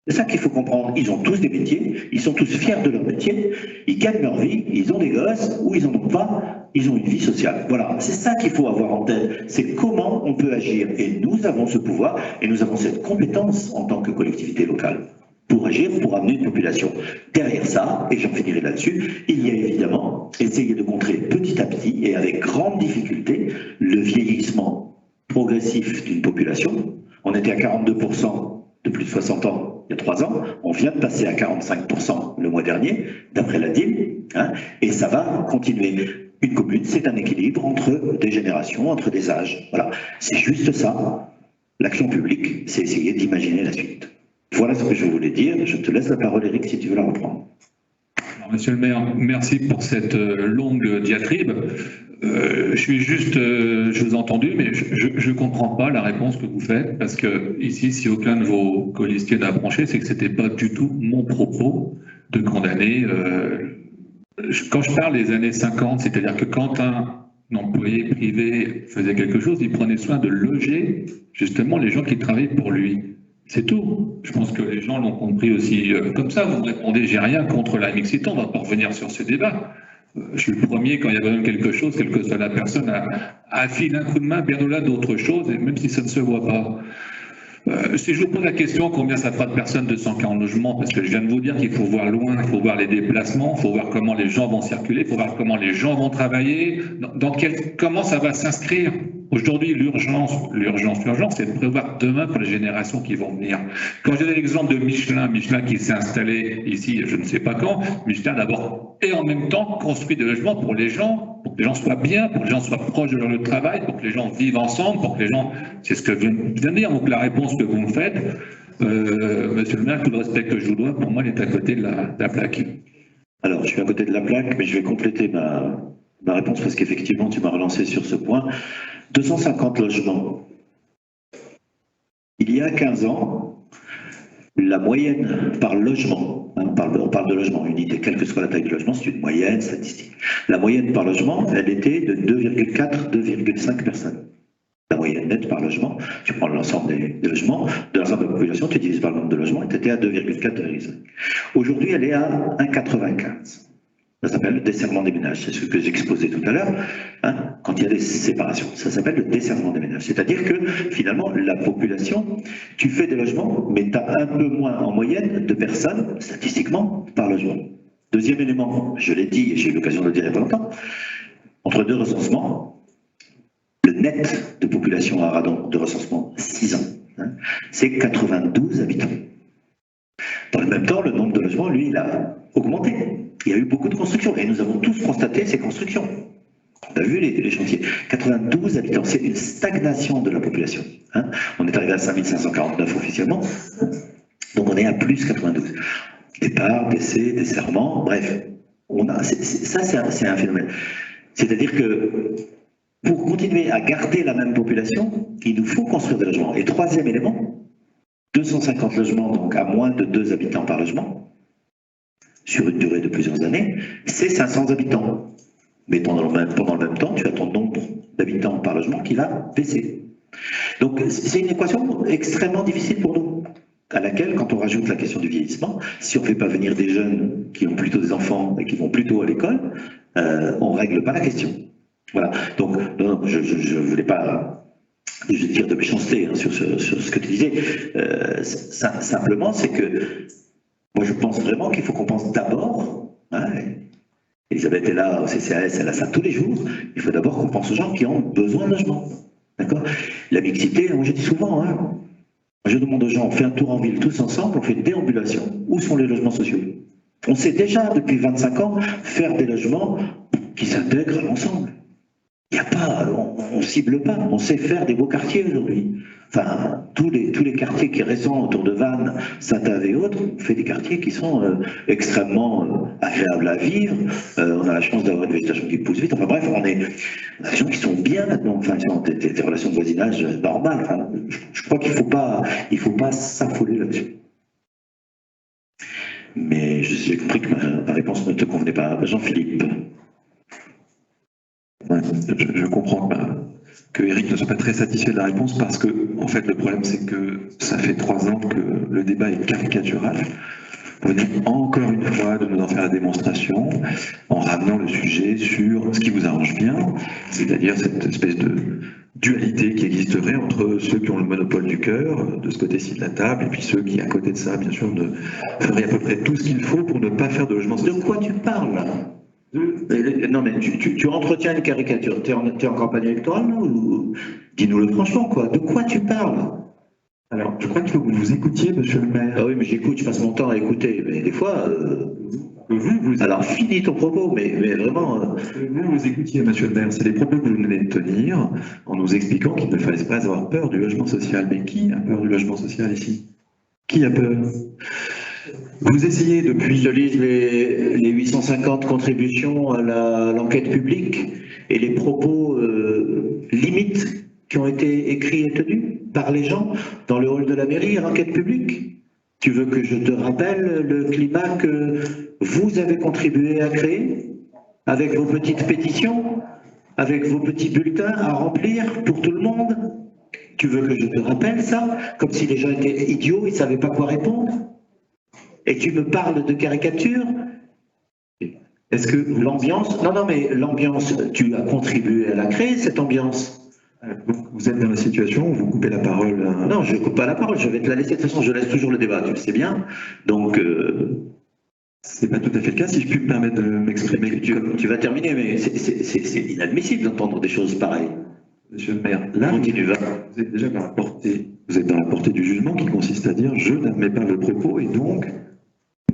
C'est ça qu'il faut comprendre. Ils ont tous des métiers, ils sont tous fiers de leur métier, ils gagnent leur vie, ils ont des gosses, ou ils n'en ont pas, ils ont une vie sociale. Voilà, c'est ça qu'il faut avoir en tête. C'est comment on peut agir. Et nous avons ce pouvoir, et nous avons cette compétence en tant que collectivité locale pour agir, pour amener une population. Derrière ça, et j'en finirai là-dessus, il y a évidemment essayer de contrer petit à petit, et avec grande difficulté, le vieillissement progressif d'une population. On était à 42% de plus de 60 ans il y a 3 ans, on vient de passer à 45% le mois dernier, d'après la DIL, et ça va continuer. Une commune, c'est un équilibre entre des générations, entre des âges. Voilà, c'est juste ça. L'action publique, c'est essayer d'imaginer la suite. Voilà ce que je voulais dire. Je te laisse la parole, Eric, si tu veux la reprendre. Alors, monsieur le maire, merci pour cette longue diatribe. Je vous ai entendu, mais je ne comprends pas la réponse que vous faites, parce que ici, si aucun de vos colistiers n'a branché, c'est que ce n'était pas du tout mon propos de condamner. Quand je parle des années 50, c'est-à-dire que quand un employé privé faisait quelque chose, il prenait soin de loger justement les gens qui travaillaient pour lui. C'est tout. Je pense que les gens l'ont compris aussi comme ça. Vous me répondez, j'ai rien contre la mixité, on ne va pas revenir sur ce débat. Je suis le premier, quand il y a besoin de quelque chose, quelle que soit la personne, à filer un coup de main bien au-delà d'autre chose, et même si ça ne se voit pas. Si je vous pose la question, combien ça fera de personnes 240 logements, parce que je viens de vous dire qu'il faut voir loin, il faut voir les déplacements, il faut voir comment les gens vont circuler, il faut voir comment les gens vont travailler, comment ça va s'inscrire. Aujourd'hui, l'urgence, c'est de prévoir demain pour les générations qui vont venir. Quand j'ai l'exemple de Michelin qui s'est installé ici, je ne sais pas quand, Michelin d'abord et en même temps construit des logements pour que les gens soient bien, pour que les gens soient proches de leur lieu de travail, pour que les gens vivent ensemble, pour que les gens, c'est ce que je viens de dire, donc la réponse que vous me faites, monsieur le maire, tout le respect que je vous dois, pour moi, elle est à côté de la plaque. Alors, je suis à côté de la plaque, mais je vais compléter ma réponse parce qu'effectivement, tu m'as relancé sur ce point. 250 logements. Il y a 15 ans, la moyenne par logement, on parle de logement, unité, quelle que soit la taille du logement, c'est une moyenne statistique. La moyenne par logement, elle était de 2,4, 2,5 personnes. La moyenne nette par logement, tu prends l'ensemble des logements, de l'ensemble de la population, tu divises par le nombre de logements, et tu étais à 2,4, 2,5. Aujourd'hui, elle est à 1,95. Ça s'appelle le desserrement des ménages. C'est ce que j'exposais tout à l'heure, quand il y a des séparations. Ça s'appelle le desserrement des ménages. C'est-à-dire que, finalement, la population, tu fais des logements, mais tu as un peu moins en moyenne de personnes, statistiquement, par logement. Deuxième élément, je l'ai dit et j'ai eu l'occasion de le dire il y a pas longtemps, entre deux recensements, le net de population aura donc de recensement 6 ans. hein, c'est 92 habitants. Dans le même temps, le nombre de logements, lui, il a augmenté. Il y a eu beaucoup de constructions et nous avons tous constaté ces constructions. On a vu les chantiers. 92 habitants, c'est une stagnation de la population. Hein. On est arrivé à 5549 officiellement, donc on est à plus 92. Départ, décès, desserrement, bref. C'est un phénomène. C'est-à-dire que pour continuer à garder la même population, il nous faut construire des logements. Et troisième élément, 250 logements, donc à moins de 2 habitants par logement, sur une durée de plusieurs années, c'est 500 habitants. Mais pendant le même temps, tu as ton nombre d'habitants par logement qui va baisser. Donc c'est une équation extrêmement difficile pour nous, à laquelle, quand on rajoute la question du vieillissement, si on ne fait pas venir des jeunes qui ont plutôt des enfants et qui vont plutôt à l'école, on ne règle pas la question. Voilà. Donc, non, je ne voulais pas dire de méchanceté hein, sur ce que tu disais. Simplement, c'est que moi, je pense vraiment qu'il faut qu'on pense d'abord, hein, Elisabeth est là au CCAS, elle a ça tous les jours, il faut d'abord qu'on pense aux gens qui ont besoin de logement. D'accord ? La mixité, moi je dis souvent, hein, je demande aux gens, on fait un tour en ville tous ensemble, on fait une déambulation. Où sont les logements sociaux ? On sait déjà depuis 25 ans faire des logements qui s'intègrent à l'ensemble. Il n'y a pas, on ne cible pas, on sait faire des beaux quartiers aujourd'hui. Enfin, tous les quartiers qui restent autour de Vannes, Saint-Ave et autres, on fait des quartiers qui sont extrêmement agréables à vivre. On a la chance d'avoir une végétation qui pousse vite. Enfin bref, on a des gens qui sont bien maintenant. Enfin, des relations de voisinage normales. Enfin, je crois qu'il ne faut pas s'affoler là-dessus. Mais j'ai compris que ma réponse ne te convenait pas. Jean-Philippe. Ouais, je comprends que Eric ne soit pas très satisfait de la réponse parce que, en fait, le problème, c'est que ça fait 3 ans que le débat est caricatural. Vous venez encore une fois de nous en faire la démonstration en ramenant le sujet sur ce qui vous arrange bien, c'est-à-dire cette espèce de dualité qui existerait entre ceux qui ont le monopole du cœur, de ce côté-ci de la table, et puis ceux qui, à côté de ça, bien sûr, feraient à peu près tout ce qu'il faut pour ne pas faire de logement social. De quoi tu parles là ? Non mais tu entretiens une caricature, tu es en campagne électorale ou dis-nous-le franchement quoi, de quoi tu parles? Alors je crois qu'il faut que vous écoutiez monsieur le maire. Ah oui mais j'écoute, je passe mon temps à écouter, mais des fois... Alors finis ton propos, mais vraiment... Vous écoutiez monsieur le maire, c'est les propos que vous venez de tenir en nous expliquant qu'il ne fallait pas avoir peur du logement social. Mais qui a peur du logement social ici? Qui a peur? Vous essayez depuis... Je lis les 850 contributions à l'enquête publique et les propos limites qui ont été écrits et tenus par les gens dans le hall de la mairie à l'enquête publique. Tu veux que je te rappelle le climat que vous avez contribué à créer avec vos petites pétitions, avec vos petits bulletins à remplir pour tout le monde? Tu veux que je te rappelle ça? Comme si les gens étaient idiots, ils ne savaient pas quoi répondre? Et tu me parles de caricature? Est-ce que l'ambiance... Non, mais l'ambiance, tu as contribué à la créer, cette ambiance. Vous êtes dans la situation où vous coupez la parole Non, je ne coupe pas la parole, je vais te la laisser. De toute façon, je laisse toujours le débat, tu le sais bien. Donc... C'est pas tout à fait le cas, si je puis me permettre de m'exprimer. Tu vas terminer, mais c'est inadmissible d'entendre des choses pareilles. Monsieur le maire, là, vous êtes déjà dans la portée du jugement qui consiste à dire « je n'admets pas le propos » et donc,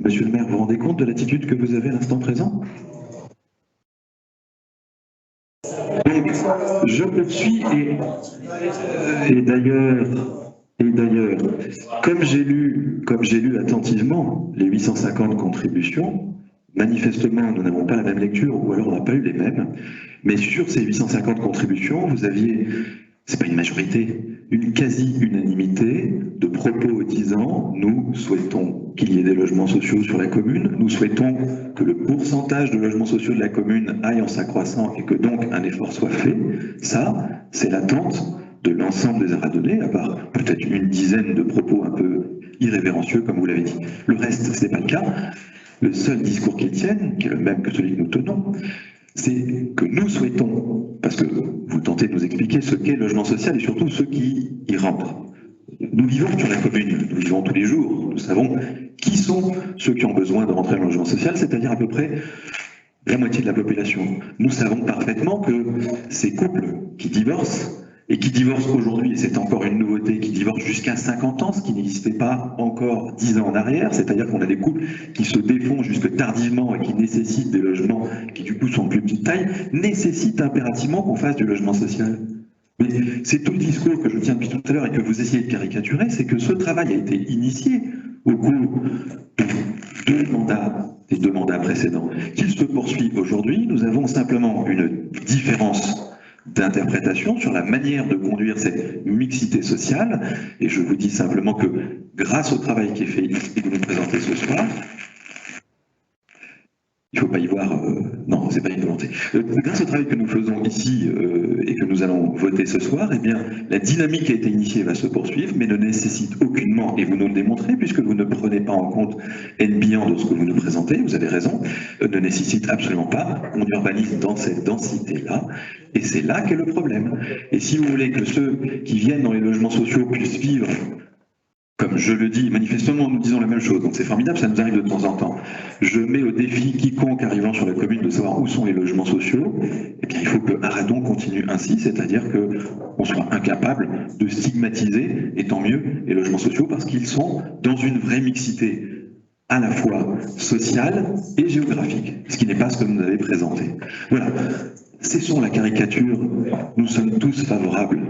monsieur le maire, vous vous rendez compte de l'attitude que vous avez à l'instant présent? Je poursuis et d'ailleurs, comme j'ai lu attentivement les 850 contributions, manifestement, nous n'avons pas la même lecture, ou alors on n'a pas eu les mêmes. Mais sur ces 850 contributions, vous aviez, c'est pas une majorité, une quasi-unanimité de propos disant « Nous souhaitons qu'il y ait des logements sociaux sur la commune, nous souhaitons que le pourcentage de logements sociaux de la commune aille en s'accroissant et que donc un effort soit fait. » Ça, c'est l'attente de l'ensemble des Arradonnais, à part peut-être une dizaine de propos un peu irrévérencieux, comme vous l'avez dit. Le reste, ce n'est pas le cas. Le seul discours qu'ils tiennent, qui est le même que celui que nous tenons, c'est que nous souhaitons, parce que vous tentez de nous expliquer ce qu'est le logement social et surtout ceux qui y rentrent. Nous vivons sur la commune, nous vivons tous les jours, nous savons qui sont ceux qui ont besoin de rentrer dans le logement social, c'est-à-dire à peu près la moitié de la population. Nous savons parfaitement que ces couples qui divorcent et qui divorcent aujourd'hui, et c'est encore une nouveauté, qui divorcent jusqu'à 50 ans, ce qui n'existait pas encore 10 ans en arrière, c'est-à-dire qu'on a des couples qui se défont jusque tardivement et qui nécessitent des logements qui du coup sont de plus petite taille, nécessitent impérativement qu'on fasse du logement social. Mais c'est tout le discours que je tiens depuis tout à l'heure et que vous essayez de caricaturer, c'est que ce travail a été initié au cours des deux mandats précédents. Qu'il se poursuit aujourd'hui, nous avons simplement une différence d'interprétation sur la manière de conduire cette mixité sociale, et je vous dis simplement que grâce au travail qui est fait et que vous nous présentez ce soir, il ne faut pas y voir... non, c'est pas une volonté. Grâce au travail que nous faisons ici et que nous allons voter ce soir, eh bien, la dynamique qui a été initiée va se poursuivre, mais ne nécessite aucunement, et vous nous le démontrez, puisque vous ne prenez pas en compte bilan de ce que vous nous présentez, vous avez raison, ne nécessite absolument pas qu'on urbanise dans cette densité-là, et c'est là qu'est le problème. Et si vous voulez que ceux qui viennent dans les logements sociaux puissent vivre, comme je le dis, manifestement nous disons la même chose, donc c'est formidable, ça nous arrive de temps en temps. Je mets au défi quiconque arrivant sur la commune de savoir où sont les logements sociaux, eh bien il faut que Arradon continue ainsi, c'est-à-dire qu'on soit incapable de stigmatiser, et tant mieux, les logements sociaux, parce qu'ils sont dans une vraie mixité, à la fois sociale et géographique, ce qui n'est pas ce que vous avez présenté. Voilà, cessons la caricature, nous sommes tous favorables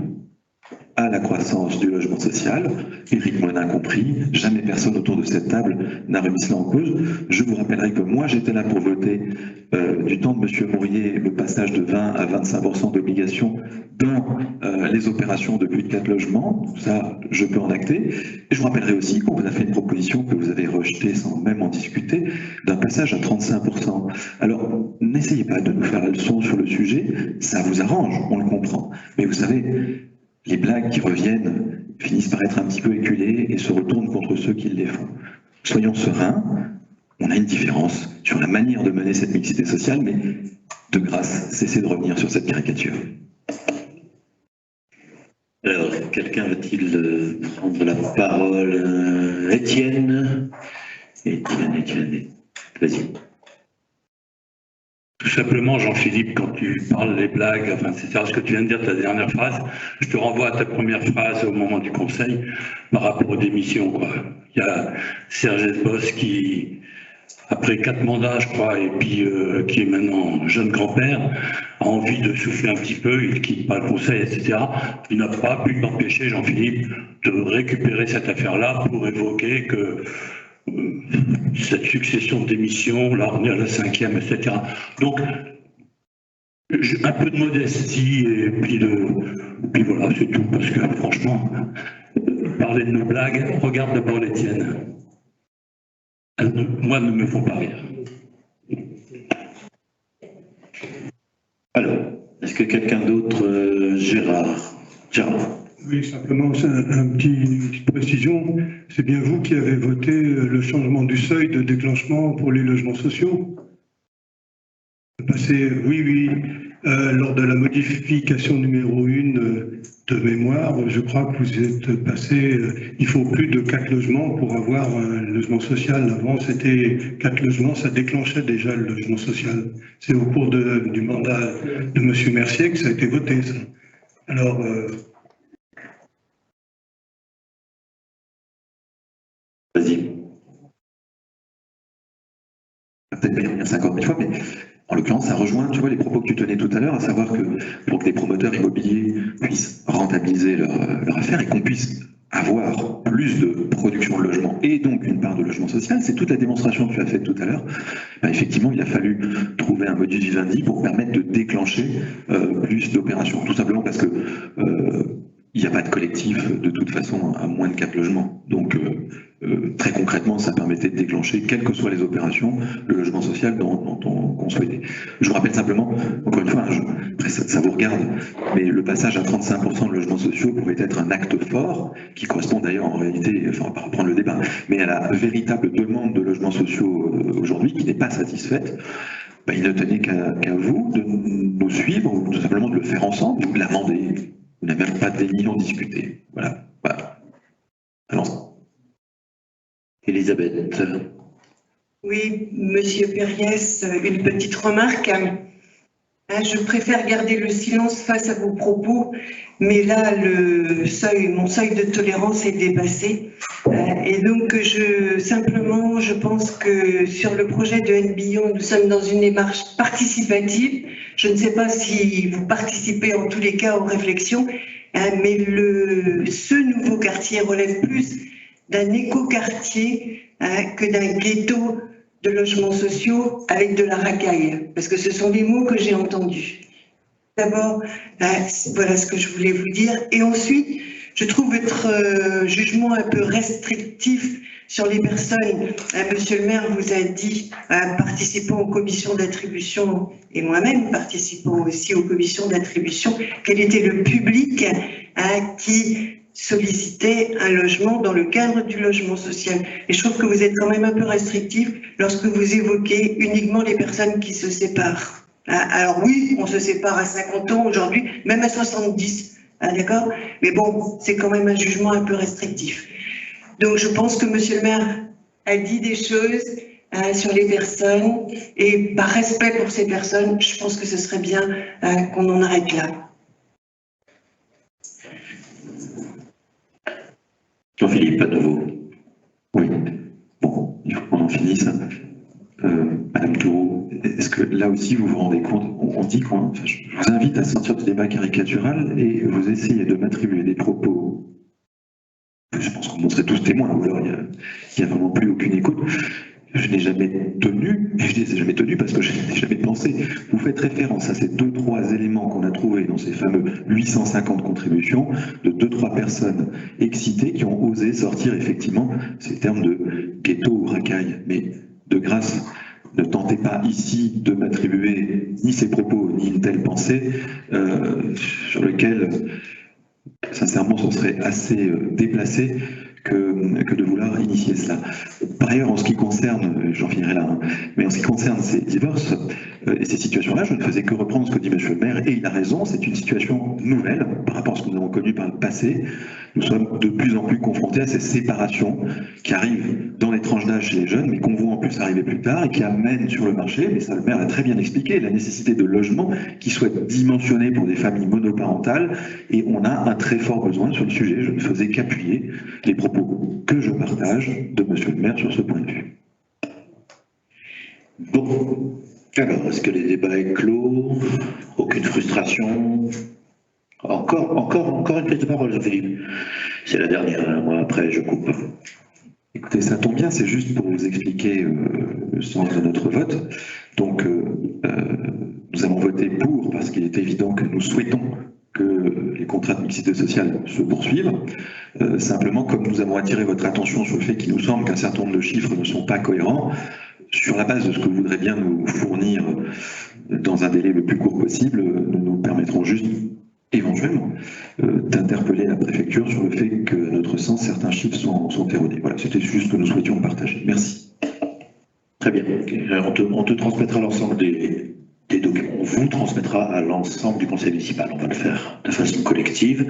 à la croissance du logement social. Éric Monin compris, jamais personne autour de cette table n'a remis cela en cause. Je vous rappellerai que moi j'étais là pour voter du temps de M. Mourier le passage de 20 à 25% d'obligations dans les opérations de plus de 4 logements. Ça, je peux en acter. Et je vous rappellerai aussi qu'on vous a fait une proposition que vous avez rejetée sans même en discuter, d'un passage à 35%. Alors, n'essayez pas de nous faire la leçon sur le sujet, ça vous arrange, on le comprend. Mais vous savez, les blagues qui reviennent finissent par être un petit peu éculées et se retournent contre ceux qui les font. Soyons sereins, on a une différence sur la manière de mener cette mixité sociale, mais de grâce, cessez de revenir sur cette caricature. Alors, quelqu'un veut-il prendre la parole? Étienne, vas-y. Tout simplement, Jean-Philippe, quand tu parles des blagues, enfin, c'est ce que tu viens de dire, ta dernière phrase, je te renvoie à ta première phrase au moment du conseil par rapport aux démissions, quoi. Il y a Serge Esbos qui, après 4 mandats, je crois, et puis qui est maintenant jeune grand-père, a envie de souffler un petit peu, il quitte pas le conseil, etc. Il n'a pas pu t'empêcher, Jean-Philippe, de récupérer cette affaire-là pour évoquer que cette succession de démissions, là on est à la 5e, etc. Donc, un peu de modestie et puis voilà, c'est tout, parce que franchement, parler de nos blagues, regarde d'abord les tiennes. Moi, ne me font pas rire. Alors, est-ce que quelqu'un d'autre, Gérard? Oui, simplement une petite précision. C'est bien vous qui avez voté le changement du seuil de déclenchement pour les logements sociaux? Lors de la modification numéro 1 de mémoire, je crois que vous êtes passé, il faut plus de 4 logements pour avoir un logement social. Avant, c'était 4 logements, ça déclenchait déjà le logement social. C'est au cours du mandat de M. Mercier que ça a été voté, ça. Alors... Vas-y. Peut-être pas y revenir 50 000 fois, mais en l'occurrence, ça rejoint, tu vois, les propos que tu tenais tout à l'heure, à savoir que pour que des promoteurs immobiliers puissent rentabiliser leur affaire et qu'on puisse avoir plus de production de logement et donc une part de logement social, c'est toute la démonstration que tu as faite tout à l'heure. Effectivement, il a fallu trouver un modus vivendi pour permettre de déclencher plus d'opérations. Tout simplement parce que il n'y a pas de collectif de toute façon à moins de 4 logements. Donc très concrètement, ça permettait de déclencher, quelles que soient les opérations, le logement social dont on souhaitait. Je vous rappelle simplement, encore une fois, après ça vous regarde, mais le passage à 35% de logements sociaux pouvait être un acte fort, qui correspond d'ailleurs en réalité, enfin on va pas reprendre le débat, mais à la véritable demande de logements sociaux aujourd'hui, qui n'est pas satisfaite. Il ne tenait qu'à vous de nous suivre, ou tout simplement de le faire ensemble, ou de l'amender. Vous n'avez même pas des millions discutés. Voilà. Allons. Je préfère garder le silence face à vos propos, mais là, mon seuil de tolérance est dépassé. Et donc, simplement, je pense que sur le projet de NBIO, nous sommes dans une démarche participative. Je ne sais pas si vous participez en tous les cas aux réflexions, mais ce nouveau quartier relève plus d'un écoquartier que d'un ghetto de logements sociaux avec de la racaille, parce que ce sont des mots que j'ai entendus. D'abord, voilà ce que je voulais vous dire. Et ensuite, je trouve votre jugement un peu restrictif sur les personnes. Monsieur le maire vous a dit, participant aux commissions d'attribution, et moi-même participant aussi aux commissions d'attribution, quel était le public qui sollicitait un logement dans le cadre du logement social. Et je trouve que vous êtes quand même un peu restrictif lorsque vous évoquez uniquement les personnes qui se séparent. Alors oui, on se sépare à 50 ans aujourd'hui, même à 70, d'accord? Mais bon, c'est quand même un jugement un peu restrictif. Donc je pense que monsieur le maire a dit des choses sur les personnes, et par respect pour ces personnes, je pense que ce serait bien qu'on en arrête là. Jean-Philippe, à nouveau. Oui. Bon, il faut qu'on en finisse. Madame Toureau, est-ce que là aussi vous vous rendez compte, on dit qu'on... Enfin, je vous invite à sortir du débat caricatural et vous essayez de m'attribuer des propos. Je pense qu'on serait tous témoins, ou alors il n'y a vraiment plus aucune écoute. Je n'ai jamais tenu, et je dis jamais tenu parce que je n'ai jamais pensé. Vous faites référence à ces 2-3 éléments qu'on a trouvés dans ces fameux 850 contributions de 2-3 personnes excitées qui ont osé sortir effectivement ces termes de ghetto ou racaille. Mais de grâce, ne tentez pas ici de m'attribuer ni ces propos ni une telle pensée sur lequel, sincèrement, ce serait assez déplacé que de vouloir initier cela. Par ailleurs, en ce qui concerne, j'en finirai là, mais en ce qui concerne ces divorces et ces situations-là, je ne faisais que reprendre ce que dit monsieur le maire, et il a raison, c'est une situation nouvelle par rapport à ce que nous avons connu par le passé. Nous sommes de plus en plus confrontés à ces séparations qui arrivent dans les tranches d'âge chez les jeunes, mais qu'on voit en plus arriver plus tard et qui amènent sur le marché, mais ça le maire l'a très bien expliqué, la nécessité de logements qui soient dimensionnés pour des familles monoparentales, et on a un très fort besoin sur le sujet. Je ne faisais qu'appuyer les propos que je partage de monsieur le maire sur ce point de vue. Bon, alors, est-ce que les débats est clos? Aucune frustration? Encore une prise de parole, Jean-Philippe. C'est la dernière, hein. Moi après je coupe. Écoutez, ça tombe bien, c'est juste pour vous expliquer le sens de notre vote. Donc, nous avons voté pour parce qu'il est évident que nous souhaitons que les contrats de mixité sociale se poursuivent. Simplement, comme nous avons attiré votre attention sur le fait qu'il nous semble qu'un certain nombre de chiffres ne sont pas cohérents, sur la base de ce que vous voudrez bien nous fournir dans un délai le plus court possible, nous nous permettrons juste éventuellement d'interpeller la préfecture sur le fait que, à notre sens, certains chiffres sont erronés. Voilà, c'était juste ce que nous souhaitions partager. Merci. Très bien. On te transmettra l'ensemble des documents. On vous transmettra à l'ensemble du conseil municipal. On va le faire de façon collective.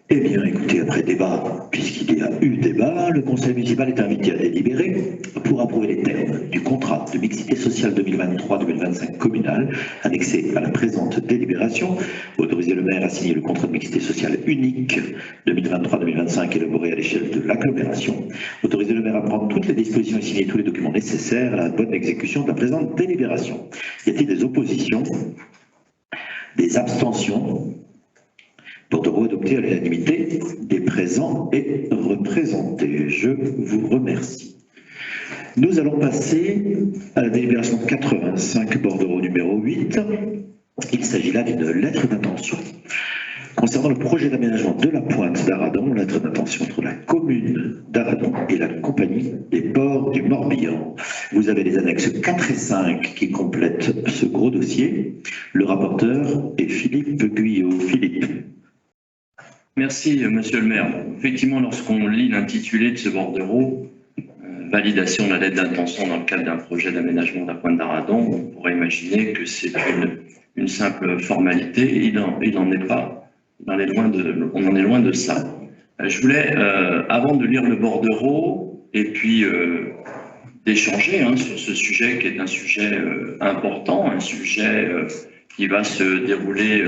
Eh bien, écoutez, après débat, puisqu'il y a eu débat, le conseil municipal est invité à délibérer pour approuver les termes du contrat de mixité sociale 2023-2025 communal, annexé à la présente délibération, autoriser le maire à signer le contrat de mixité sociale unique 2023-2025 élaboré à l'échelle de l'agglomération, autoriser le maire à prendre toutes les dispositions et signer tous les documents nécessaires à la bonne exécution de la présente délibération. Y a-t-il des oppositions? Des abstentions? Bordereau adopté à l'unanimité des présents et représentés. Je vous remercie. Nous allons passer à la délibération 85 Bordereau numéro 8. Il s'agit là d'une lettre d'intention concernant le projet d'aménagement de la Pointe d'Aradon, lettre d'intention entre la commune d'Aradon et la compagnie des ports du Morbihan. Vous avez les annexes 4 et 5 qui complètent ce gros dossier. Le rapporteur est Philippe Guyot. Philippe. Merci, monsieur le maire. Effectivement, lorsqu'on lit l'intitulé de ce bordereau, validation de la lettre d'intention dans le cadre d'un projet d'aménagement de la Pointe d'Aradon, on pourrait imaginer que c'est une simple formalité. Il n'en est pas. On en est loin de ça. Je voulais, avant de lire le bordereau, et puis d'échanger sur ce sujet qui est un sujet important, un sujet qui va se dérouler,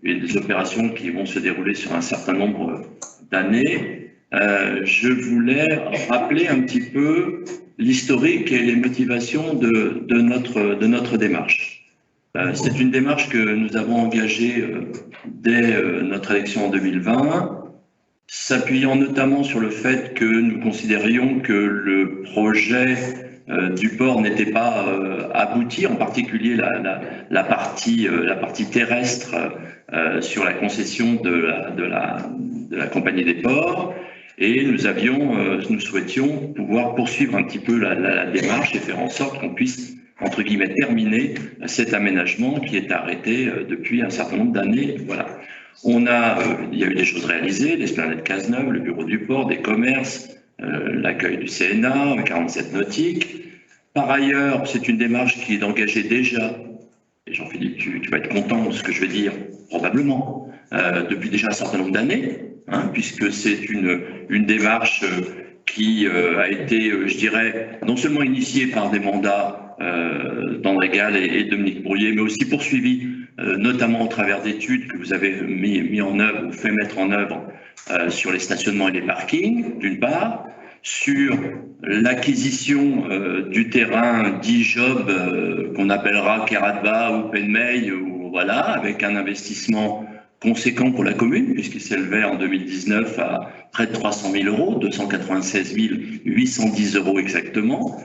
et des opérations qui vont se dérouler sur un certain nombre d'années. Je voulais rappeler un petit peu l'historique et les motivations de notre démarche. C'est une démarche que nous avons engagée dès notre élection en 2020, s'appuyant notamment sur le fait que nous considérions que le projet du port n'était pas abouti, en particulier la partie terrestre sur la concession de la Compagnie des ports. Et nous souhaitions pouvoir poursuivre un petit peu la démarche et faire en sorte qu'on puisse, entre guillemets, terminer cet aménagement qui est arrêté depuis un certain nombre d'années. Voilà. Il y a eu des choses réalisées, l'esplanade Cazeneuve, le bureau du port, des commerces, l'accueil du CNA, 47 nautiques. Par ailleurs, c'est une démarche qui est engagée déjà, et Jean-Philippe, tu vas être content de ce que je vais dire, probablement, depuis déjà un certain nombre d'années, puisque c'est une démarche qui a été, je dirais, non seulement initiée par des mandats d'André Gall et Dominique Brouillet, mais aussi poursuivie, notamment au travers d'études que vous avez mis en œuvre ou fait mettre en œuvre sur les stationnements et les parkings, d'une part, sur l'acquisition du terrain dit job qu'on appellera Keradba ou Penmey, ou voilà, avec un investissement conséquent pour la commune, puisqu'il s'élevait en 2019 à près de 300 000 euros, 296 810 euros exactement.